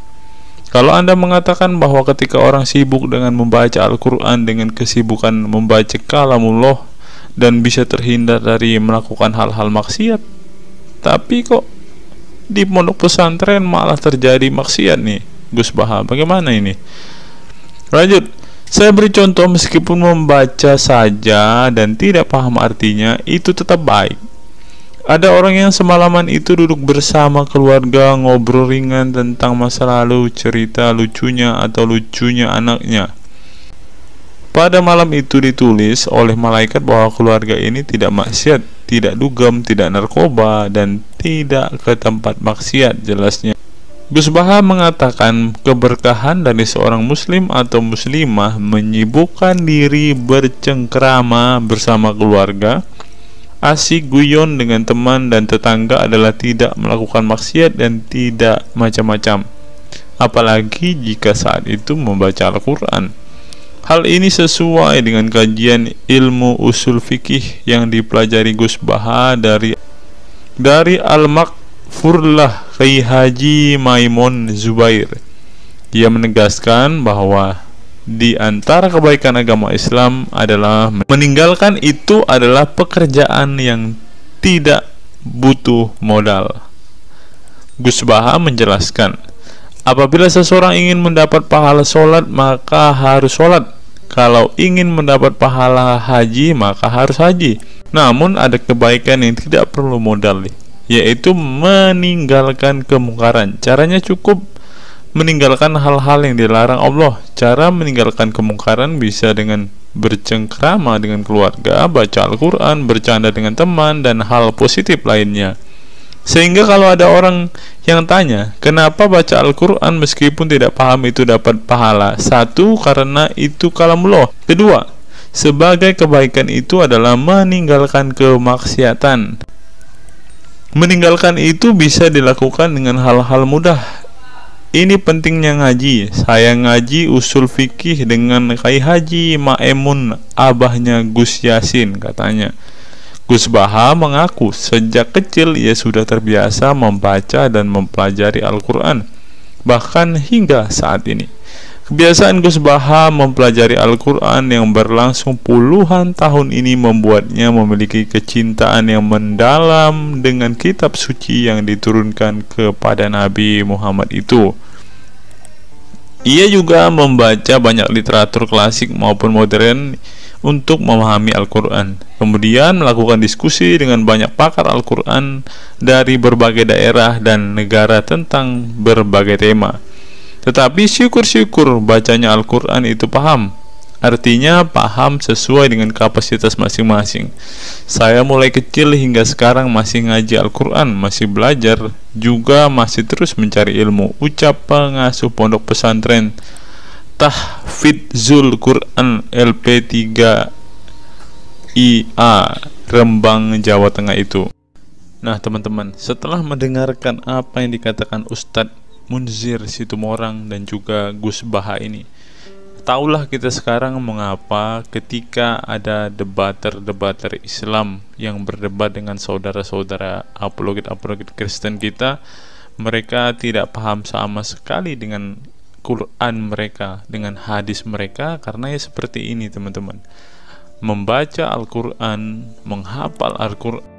Kalau Anda mengatakan bahwa ketika orang sibuk dengan membaca Al-Quran dengan kesibukan membaca kalamullah dan bisa terhindar dari melakukan hal-hal maksiat, tapi kok di pondok pesantren malah terjadi maksiat nih Gus Baha, bagaimana ini? Lanjut, saya beri contoh, meskipun membaca saja dan tidak paham artinya itu tetap baik. Ada orang yang semalaman itu duduk bersama keluarga, ngobrol ringan tentang masa lalu, cerita lucunya atau lucunya anaknya. Pada malam itu ditulis oleh malaikat bahwa keluarga ini tidak maksiat, tidak dugem, tidak narkoba, dan tidak ke tempat maksiat, jelasnya. Gus Baha mengatakan keberkahan dari seorang muslim atau muslimah menyibukkan diri bercengkrama bersama keluarga, asik guyon dengan teman dan tetangga adalah tidak melakukan maksiat dan tidak macam-macam, apalagi jika saat itu membaca Al-Quran. Hal ini sesuai dengan kajian ilmu usul fikih yang dipelajari Gus Baha dari Al-Makfurlah Kiai Haji Maimun Zubair. Ia menegaskan bahwa di antara kebaikan agama Islam adalah meninggalkan itu adalah pekerjaan yang tidak butuh modal. Gus Baha menjelaskan, apabila seseorang ingin mendapat pahala sholat maka harus sholat. Kalau ingin mendapat pahala haji maka harus haji. Namun ada kebaikan yang tidak perlu modal, yaitu meninggalkan kemungkaran. Caranya cukup meninggalkan hal-hal yang dilarang Allah. Cara meninggalkan kemungkaran bisa dengan bercengkrama dengan keluarga, baca Al-Quran, bercanda dengan teman, dan hal positif lainnya. Sehingga kalau ada orang yang tanya, kenapa baca Al-Quran meskipun tidak paham itu dapat pahala? Satu, karena itu kalamullah. Kedua, sebagai kebaikan itu adalah meninggalkan kemaksiatan. Meninggalkan itu bisa dilakukan dengan hal-hal mudah. Ini pentingnya ngaji. Saya ngaji usul fikih dengan Kiai Haji Maimun, abahnya Gus Yasin, katanya. Gus Baha mengaku sejak kecil ia sudah terbiasa membaca dan mempelajari Al-Quran, bahkan hingga saat ini. Kebiasaan Gus Baha mempelajari Al-Quran yang berlangsung puluhan tahun ini membuatnya memiliki kecintaan yang mendalam dengan kitab suci yang diturunkan kepada Nabi Muhammad itu. Ia juga membaca banyak literatur klasik maupun modern untuk memahami Al-Quran. Kemudian melakukan diskusi dengan banyak pakar Al-Quran dari berbagai daerah dan negara tentang berbagai tema. Tetapi syukur-syukur bacanya Al-Quran itu paham. Artinya paham sesuai dengan kapasitas masing-masing. Saya mulai kecil hingga sekarang masih ngaji Al-Quran, masih belajar, juga masih terus mencari ilmu. Ucap pengasuh pondok pesantren Tahfidzul Quran LP3 IA Rembang, Jawa Tengah itu. Nah teman-teman, setelah mendengarkan apa yang dikatakan Ustadz Munzir Situmorang dan juga Gus Baha ini, taulah kita sekarang mengapa ketika ada debater Islam yang berdebat dengan saudara-saudara apologet Kristen kita, mereka tidak paham sama sekali dengan Quran mereka, dengan hadis mereka, karena ya seperti ini teman-teman. Membaca Al-Quran, menghafal Al-Quran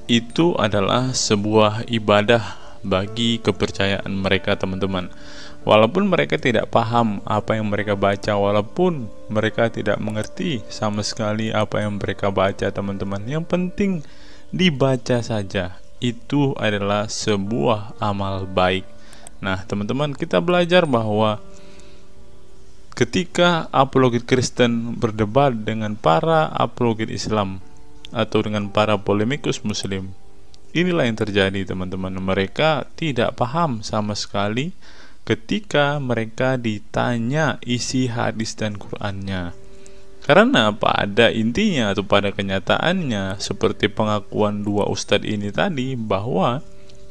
itu adalah sebuah ibadah bagi kepercayaan mereka teman-teman. Walaupun mereka tidak paham apa yang mereka baca, walaupun mereka tidak mengerti sama sekali apa yang mereka baca teman-teman, yang penting dibaca saja, itu adalah sebuah amal baik. Nah teman-teman, kita belajar bahwa ketika apologet Kristen berdebat dengan para apologet Islam atau dengan para polemikus Muslim, inilah yang terjadi teman-teman. Mereka tidak paham sama sekali ketika mereka ditanya isi hadis dan Qur'annya. Karena pada intinya atau pada kenyataannya, seperti pengakuan dua ustadz ini tadi, bahwa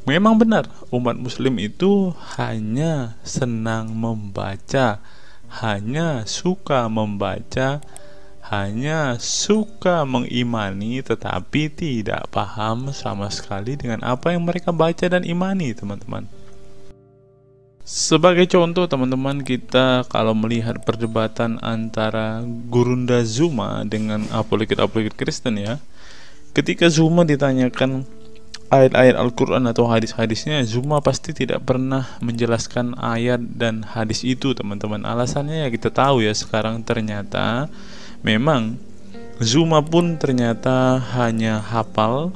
memang benar umat muslim itu hanya senang membaca, hanya suka membaca, hanya suka mengimani, tetapi tidak paham sama sekali dengan apa yang mereka baca dan imani teman-teman. Sebagai contoh teman-teman, kita kalau melihat perdebatan antara Gurunda Zuma dengan apologet Kristen ya, ketika Zuma ditanyakan ayat-ayat Al-Quran atau hadis-hadisnya, Zuma pasti tidak pernah menjelaskan ayat dan hadis itu teman-teman. Alasannya ya kita tahu ya, sekarang ternyata memang Zuma pun ternyata hanya hafal,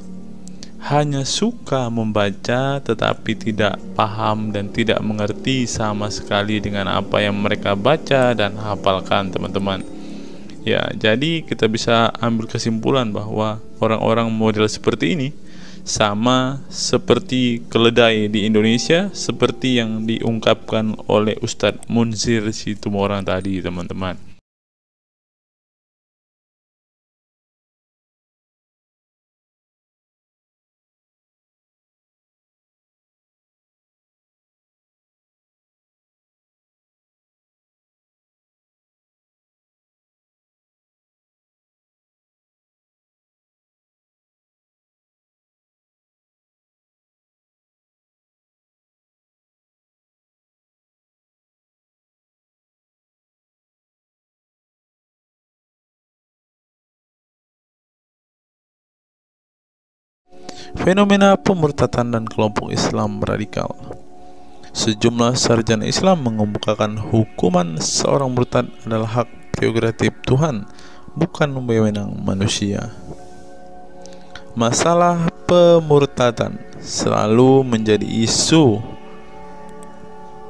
hanya suka membaca, tetapi tidak paham dan tidak mengerti sama sekali dengan apa yang mereka baca dan hafalkan teman-teman. Ya, jadi kita bisa ambil kesimpulan bahwa orang-orang model seperti ini sama seperti keledai di Indonesia, seperti yang diungkapkan oleh Ustadz Munzir Situmorang tadi teman-teman. Fenomena pemurtadan dan kelompok Islam radikal. Sejumlah sarjana Islam mengemukakan hukuman seorang murtad adalah hak prerogatif Tuhan, bukan wewenang manusia. Masalah pemurtadan selalu menjadi isu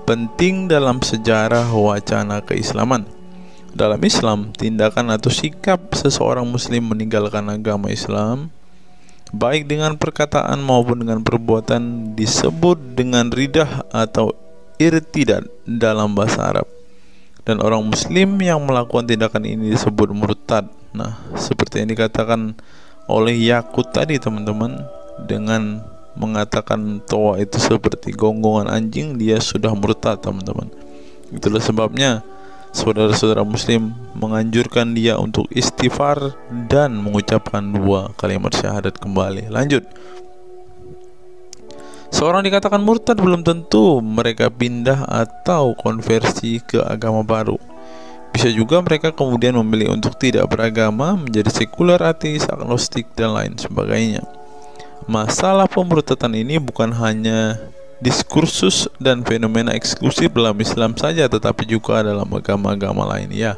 penting dalam sejarah wacana keislaman. Dalam Islam, tindakan atau sikap seseorang muslim meninggalkan agama Islam, baik dengan perkataan maupun dengan perbuatan, disebut dengan ridah atau irtidad dalam bahasa Arab. Dan orang muslim yang melakukan tindakan ini disebut murtad. Nah, seperti yang dikatakan oleh Yakut tadi teman-teman, dengan mengatakan toa itu seperti gonggongan anjing, dia sudah murtad teman-teman. Itulah sebabnya saudara-saudara muslim menganjurkan dia untuk istighfar dan mengucapkan 2 kalimat syahadat kembali. Lanjut. Seorang dikatakan murtad belum tentu mereka pindah atau konversi ke agama baru. Bisa juga mereka kemudian memilih untuk tidak beragama, menjadi sekuler, ateis, agnostik, dan lain sebagainya. Masalah pemurtadan ini bukan hanya diskursus dan fenomena eksklusif dalam Islam saja, tetapi juga dalam agama-agama lain ya.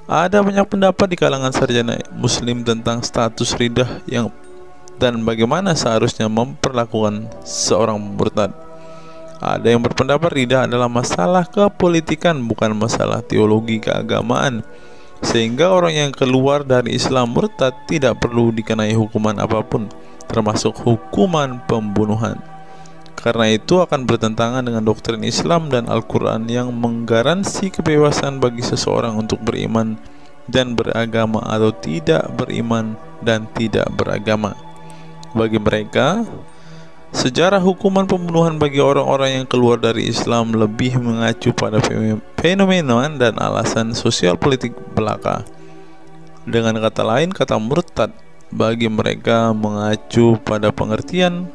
Ada banyak pendapat di kalangan sarjana muslim tentang status ridah dan bagaimana seharusnya memperlakukan seorang murtad. Ada yang berpendapat ridah adalah masalah kepolitikan, bukan masalah teologi keagamaan, sehingga orang yang keluar dari Islam murtad tidak perlu dikenai hukuman apapun, termasuk hukuman pembunuhan. Karena itu akan bertentangan dengan doktrin Islam dan Al-Quran yang menggaransi kebebasan bagi seseorang untuk beriman dan beragama atau tidak beriman dan tidak beragama. Bagi mereka, sejarah hukuman pembunuhan bagi orang-orang yang keluar dari Islam lebih mengacu pada fenomena dan alasan sosial politik belaka. Dengan kata lain, kata murtad bagi mereka mengacu pada pengertian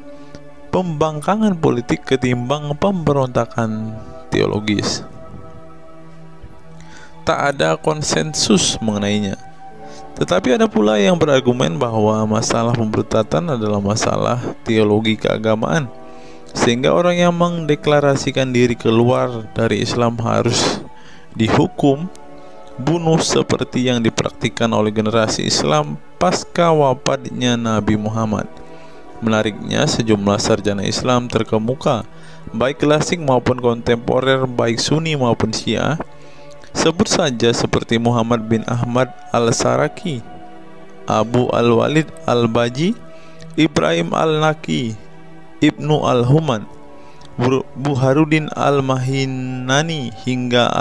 pembangkangan politik ketimbang pemberontakan teologis. Tak ada konsensus mengenainya. Tetapi ada pula yang berargumen bahwa masalah pemurtadan adalah masalah teologi keagamaan, sehingga orang yang mendeklarasikan diri keluar dari Islam harus dihukum bunuh seperti yang dipraktikkan oleh generasi Islam pasca wafatnya Nabi Muhammad. Menariknya, sejumlah sarjana Islam terkemuka, baik klasik maupun kontemporer, baik Sunni maupun Syiah, sebut saja seperti Muhammad bin Ahmad al-Saraki, Abu al-Walid al-Baji, Ibrahim al-Naqi, Ibnu al-Human, Buharuddin al-Mahinani hingga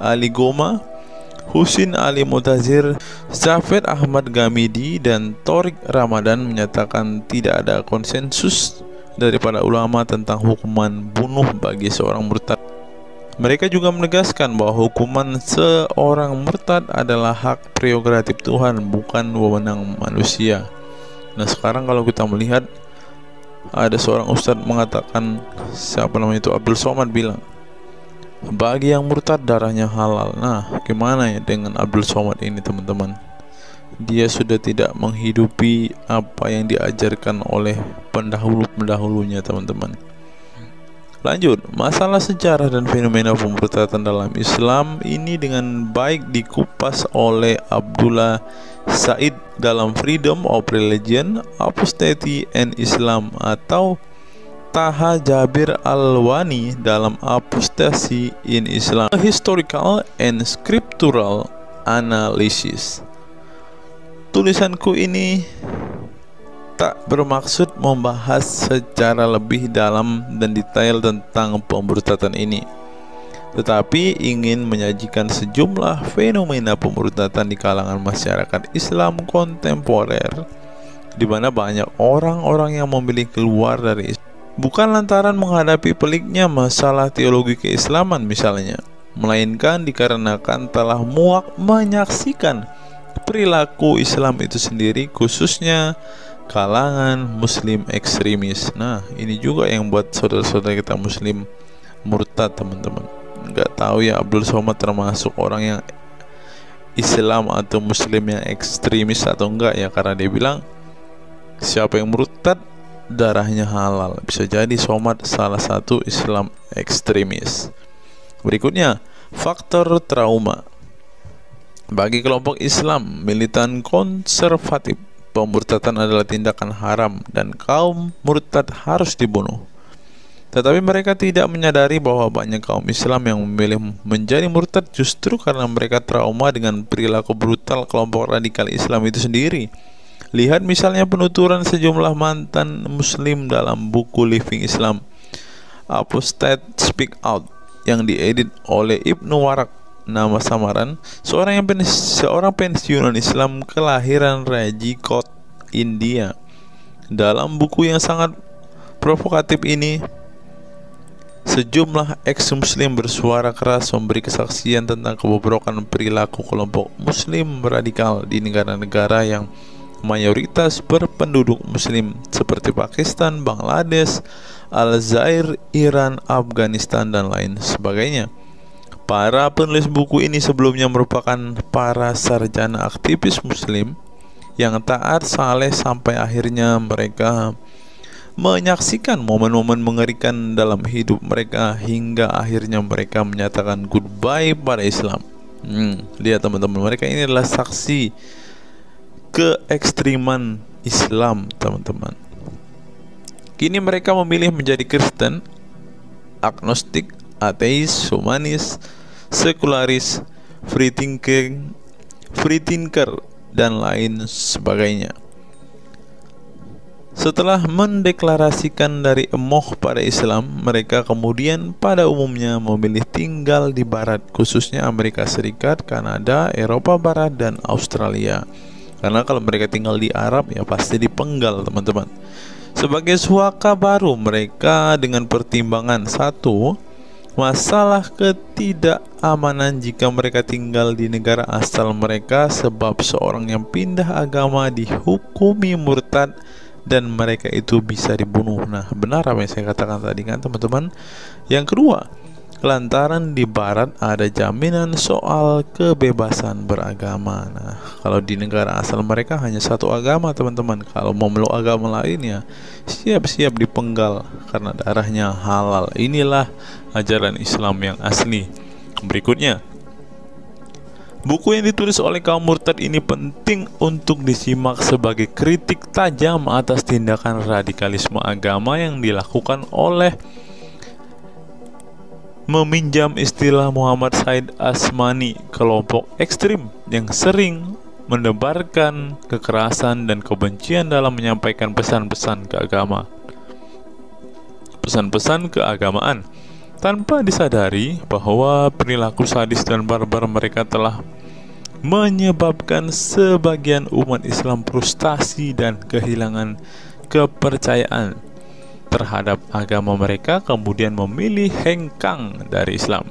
Ali Goma, Husin Ali Mutazir, Zafir Ahmad Gamidi, dan Torik Ramadan menyatakan tidak ada konsensus daripada ulama tentang hukuman bunuh bagi seorang murtad. Mereka juga menegaskan bahwa hukuman seorang murtad adalah hak prerogatif Tuhan, bukan wewenang manusia. Nah, sekarang kalau kita melihat, ada seorang ustadz mengatakan, siapa namanya itu, Abdul Somad bilang, bagi yang murtad darahnya halal. Nah, gimana ya dengan Abdul Somad ini, teman-teman? Dia sudah tidak menghidupi apa yang diajarkan oleh pendahulu-pendahulunya, teman-teman. Lanjut, masalah sejarah dan fenomena pemurtadan dalam Islam ini dengan baik dikupas oleh Abdullah Said dalam Freedom of Religion, Apostasy and Islam, atau Taha Jabir Al-Wani dalam Apostasy in Islam, A Historical and Scriptural Analysis. Tulisanku ini tak bermaksud membahas secara lebih dalam dan detail tentang pemurtadan ini, tetapi ingin menyajikan sejumlah fenomena pemurtadan di kalangan masyarakat Islam kontemporer, di mana banyak orang-orang yang memilih keluar dari Islam bukan lantaran menghadapi peliknya masalah teologi keislaman misalnya, melainkan dikarenakan telah muak menyaksikan perilaku Islam itu sendiri, khususnya kalangan muslim ekstremis. Nah, ini juga yang buat saudara-saudara kita muslim murtad, teman-teman. Nggak tahu ya Abdul Somad termasuk orang yang Islam atau muslim yang ekstremis atau enggak ya, karena dia bilang siapa yang murtad darahnya halal. Bisa jadi Somad salah satu Islam ekstremis. Berikutnya, faktor trauma. Bagi kelompok Islam militan konservatif, pemurtadan adalah tindakan haram dan kaum murtad harus dibunuh. Tetapi mereka tidak menyadari bahwa banyak kaum Islam yang memilih menjadi murtad justru karena mereka trauma dengan perilaku brutal kelompok radikal Islam itu sendiri. Lihat misalnya penuturan sejumlah mantan muslim dalam buku Living Islam, Apostate Speak Out, yang diedit oleh Ibnu Warak, nama samaran seorang pensiunan Islam kelahiran Rajkot, India. Dalam buku yang sangat provokatif ini, sejumlah ex-muslim bersuara keras memberi kesaksian tentang kebobrokan perilaku kelompok muslim radikal di negara-negara yang mayoritas berpenduduk muslim seperti Pakistan, Bangladesh, Aljazair, Iran, Afghanistan, dan lain sebagainya. Para penulis buku ini sebelumnya merupakan para sarjana aktivis muslim yang taat saleh sampai akhirnya mereka menyaksikan momen-momen mengerikan dalam hidup mereka hingga akhirnya mereka menyatakan goodbye pada Islam. Lihat teman-teman, mereka ini adalah saksi keekstriman Islam, teman-teman. Kini mereka memilih menjadi Kristen, agnostik, ateis, humanis, sekularis, free thinker, dan lain sebagainya. Setelah mendeklarasikan dari emoh pada Islam, mereka kemudian pada umumnya memilih tinggal di Barat, khususnya Amerika Serikat, Kanada, Eropa Barat, dan Australia. Karena kalau mereka tinggal di Arab ya pasti dipenggal, teman-teman. Sebagai suaka baru mereka dengan pertimbangan satu, masalah ketidakamanan jika mereka tinggal di negara asal mereka, sebab seorang yang pindah agama dihukumi murtad dan mereka itu bisa dibunuh. Nah, benar apa yang saya katakan tadi kan, teman-teman. Yang kedua, lantaran di barat ada jaminan soal kebebasan beragama. Nah, kalau di negara asal mereka hanya satu agama, teman-teman. Kalau mau meluk agama lain ya siap-siap dipenggal karena darahnya halal. Inilah ajaran Islam yang asli. Berikutnya, buku yang ditulis oleh kaum murtad ini penting untuk disimak sebagai kritik tajam atas tindakan radikalisme agama yang dilakukan oleh, meminjam istilah Muhammad Said Asmani, kelompok ekstrim yang sering menebarkan kekerasan dan kebencian dalam menyampaikan pesan-pesan keagamaan tanpa disadari bahwa perilaku sadis dan barbar mereka telah menyebabkan sebagian umat Islam frustasi dan kehilangan kepercayaan terhadap agama mereka, kemudian memilih hengkang dari Islam.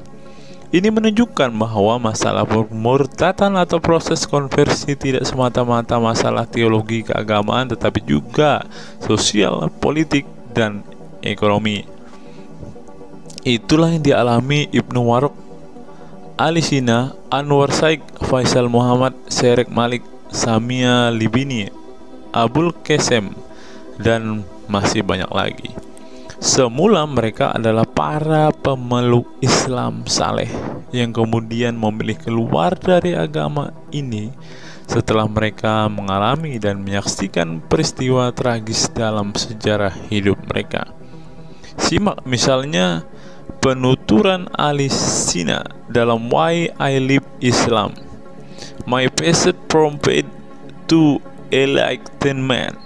Ini menunjukkan bahwa masalah pemurtadan atau proses konversi tidak semata-mata masalah teologi keagamaan, tetapi juga sosial, politik, dan ekonomi. Itulah yang dialami Ibnu Warraq, Ali Sina, Anwar Saik, Faisal Muhammad, Syarek Malik, Samia Libini, Abul Qasem, dan masih banyak lagi. Semula mereka adalah para pemeluk Islam saleh yang kemudian memilih keluar dari agama ini setelah mereka mengalami dan menyaksikan peristiwa tragis dalam sejarah hidup mereka. Simak misalnya penuturan Ali Sina dalam Why I Live Islam, My Passage from Faith to Enlightenment.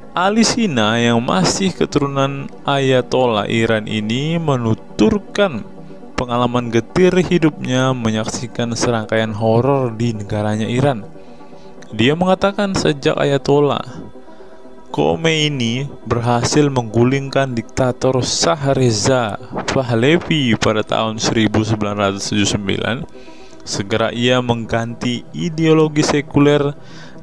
Ali Sina yang masih keturunan Ayatollah Iran ini menuturkan pengalaman getir hidupnya menyaksikan serangkaian horor di negaranya Iran. Dia mengatakan sejak Ayatollah Khomeini berhasil menggulingkan diktator Shah Reza Pahlavi pada tahun 1979, segera ia mengganti ideologi sekuler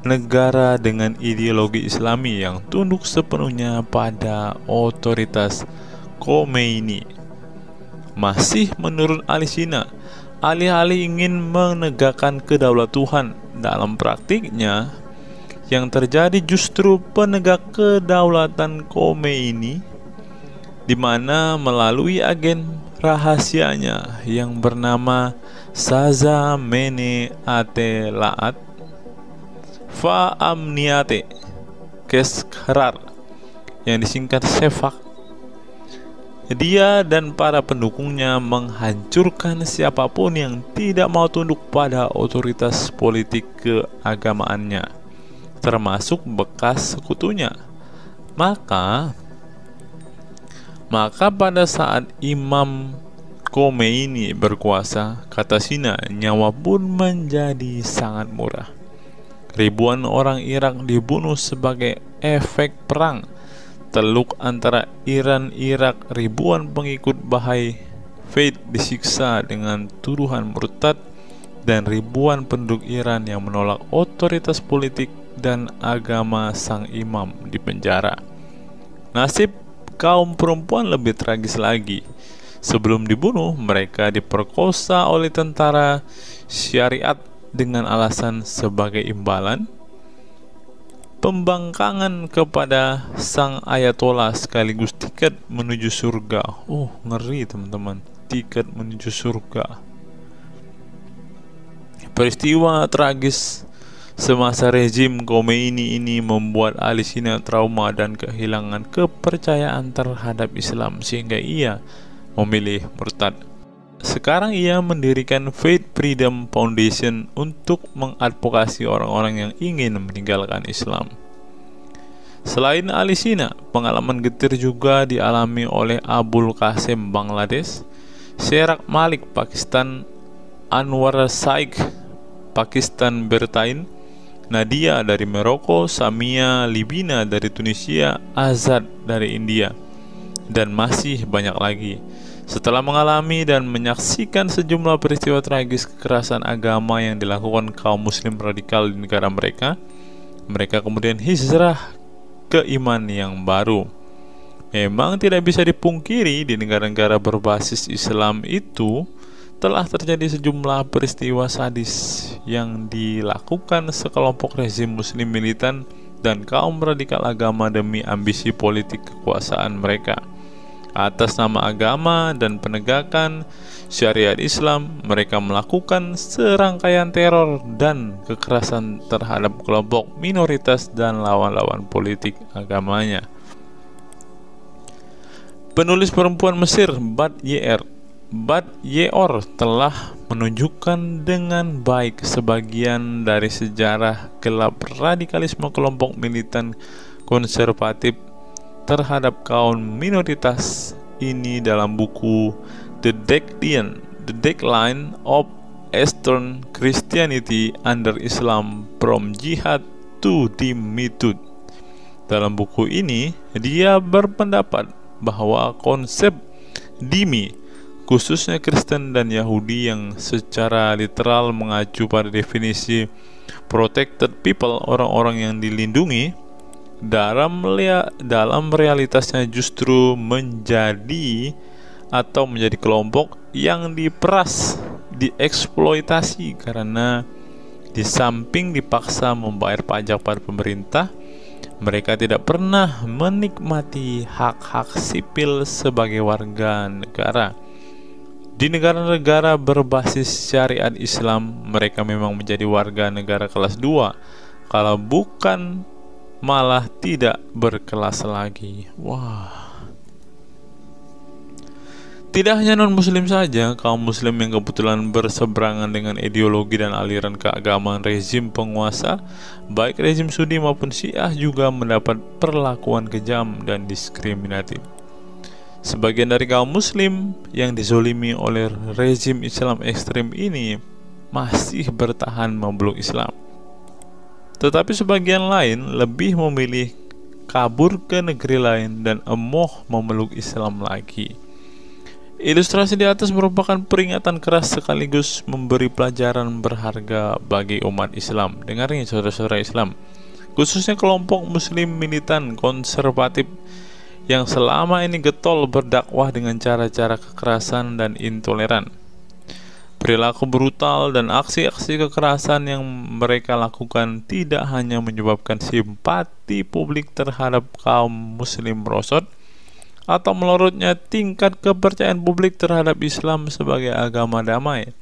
negara dengan ideologi Islami yang tunduk sepenuhnya pada otoritas Khomeini. Masih menurut Ali Sina, alih-alih ingin menegakkan kedaulatan dalam praktiknya, yang terjadi justru penegak kedaulatan Khomeini, di mana melalui agen rahasianya yang bernama Saza Mene Ate Laat Fa Amniate Keskharar yang disingkat Sefak, dia dan para pendukungnya menghancurkan siapapun yang tidak mau tunduk pada otoritas politik keagamaannya, termasuk bekas sekutunya. Maka pada saat Imam Khomeini berkuasa, kata Sina, nyawa pun menjadi sangat murah. Ribuan orang Irak dibunuh sebagai efek perang teluk antara Iran-Irak. Ribuan pengikut Bahai Faith disiksa dengan tuduhan murtad, dan ribuan penduduk Iran yang menolak otoritas politik dan agama sang imam dipenjara. Nasib kaum perempuan lebih tragis lagi. Sebelum dibunuh, mereka diperkosa oleh tentara syariat dengan alasan sebagai imbalan pembangkangan kepada sang ayatollah sekaligus tiket menuju surga. Oh, ngeri teman-teman, tiket menuju surga. Peristiwa tragis semasa rezim Khomeini ini membuat Ali Sina trauma dan kehilangan kepercayaan terhadap Islam sehingga ia memilih murtad. Sekarang ia mendirikan Faith Freedom Foundation untuk mengadvokasi orang-orang yang ingin meninggalkan Islam. Selain Ali Sina, pengalaman getir juga dialami oleh Abul Qasem Bangladesh, Syarek Malik Pakistan, Anwar Saik Pakistan Bertain, Nadia dari Maroko, Samia Libina dari Tunisia, Azad dari India, dan masih banyak lagi. Setelah mengalami dan menyaksikan sejumlah peristiwa tragis kekerasan agama yang dilakukan kaum muslim radikal di negara mereka, mereka kemudian hijrah ke iman yang baru. Memang tidak bisa dipungkiri di negara-negara berbasis Islam itu telah terjadi sejumlah peristiwa sadis yang dilakukan sekelompok rezim muslim militan dan kaum radikal agama demi ambisi politik kekuasaan mereka. Atas nama agama dan penegakan syariat Islam, mereka melakukan serangkaian teror dan kekerasan terhadap kelompok minoritas dan lawan-lawan politik agamanya. Penulis perempuan Mesir Bad Ye'or telah menunjukkan dengan baik sebagian dari sejarah gelap radikalisme kelompok militan konservatif terhadap kaum minoritas ini dalam buku The Decline of Eastern Christianity Under Islam From Jihad to Dhimmitud. Dalam buku ini, dia berpendapat bahwa konsep dhimmi, khususnya Kristen dan Yahudi yang secara literal mengacu pada definisi protected people, orang-orang yang dilindungi, dalam realitasnya justru menjadi kelompok yang diperas, dieksploitasi karena di samping dipaksa membayar pajak pada pemerintah, mereka tidak pernah menikmati hak-hak sipil sebagai warga negara. Di negara-negara berbasis syariat Islam, mereka memang menjadi warga negara kelas 2, kalau bukan malah tidak berkelas lagi. Wah. Tidak hanya non-muslim saja, kaum muslim yang kebetulan berseberangan dengan ideologi dan aliran keagamaan rezim penguasa, baik rezim Sunni maupun Syiah, juga mendapat perlakuan kejam dan diskriminatif. Sebagian dari kaum muslim yang dizolimi oleh rezim Islam ekstrem ini masih bertahan memeluk Islam. Tetapi sebagian lain lebih memilih kabur ke negeri lain dan emoh memeluk Islam lagi. Ilustrasi di atas merupakan peringatan keras sekaligus memberi pelajaran berharga bagi umat Islam. Dengarnya saudara-saudara Islam, khususnya kelompok muslim militan konservatif yang selama ini getol berdakwah dengan cara-cara kekerasan dan intoleran. Perilaku brutal dan aksi-aksi kekerasan yang mereka lakukan tidak hanya menyebabkan simpati publik terhadap kaum muslim merosot atau melorotnya tingkat kepercayaan publik terhadap Islam sebagai agama damai,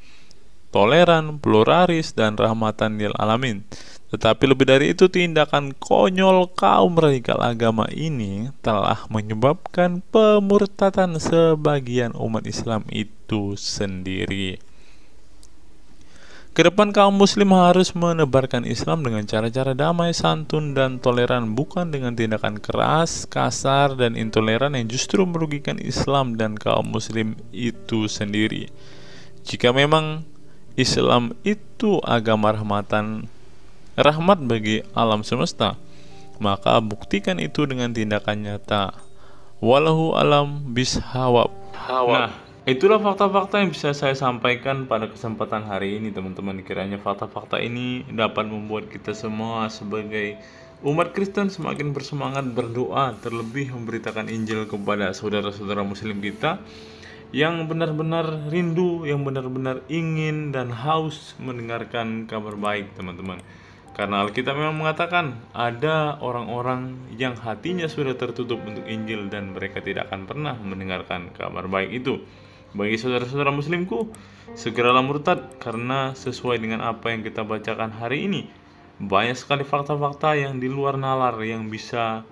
toleran, pluralis, dan rahmatan lil alamin. Tetapi lebih dari itu, tindakan konyol kaum radikal agama ini telah menyebabkan pemurtadan sebagian umat Islam itu sendiri. Kedepan kaum muslim harus menebarkan Islam dengan cara-cara damai, santun, dan toleran, bukan dengan tindakan keras, kasar, dan intoleran yang justru merugikan Islam dan kaum muslim itu sendiri. Jika memang Islam itu agama rahmat bagi alam semesta, maka buktikan itu dengan tindakan nyata. Wallahu alam bishawab. Nah, itulah fakta-fakta yang bisa saya sampaikan pada kesempatan hari ini, teman-teman. Kiranya fakta-fakta ini dapat membuat kita semua sebagai umat Kristen semakin bersemangat berdoa, terlebih memberitakan Injil kepada saudara-saudara muslim kita yang benar-benar rindu, yang benar-benar ingin dan haus mendengarkan kabar baik, teman-teman. Karena Alkitab memang mengatakan ada orang-orang yang hatinya sudah tertutup untuk Injil dan mereka tidak akan pernah mendengarkan kabar baik itu. Bagi saudara-saudara muslimku, segeralah murtad, karena sesuai dengan apa yang kita bacakan hari ini, banyak sekali fakta-fakta yang di luar nalar yang bisa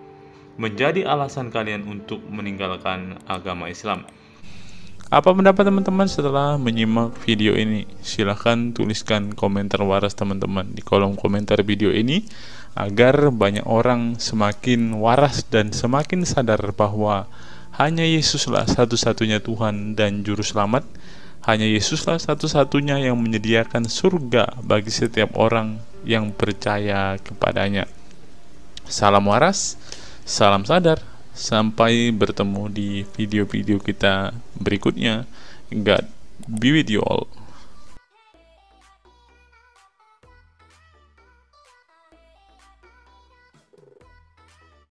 menjadi alasan kalian untuk meninggalkan agama Islam. Apa pendapat teman-teman setelah menyimak video ini? Silahkan tuliskan komentar waras teman-teman di kolom komentar video ini, agar banyak orang semakin waras dan semakin sadar bahwa hanya Yesuslah satu-satunya Tuhan dan Juru Selamat. Hanya Yesuslah satu-satunya yang menyediakan surga bagi setiap orang yang percaya kepadanya. Salam waras, salam sadar. Sampai bertemu di video-video kita berikutnya. God be with you all.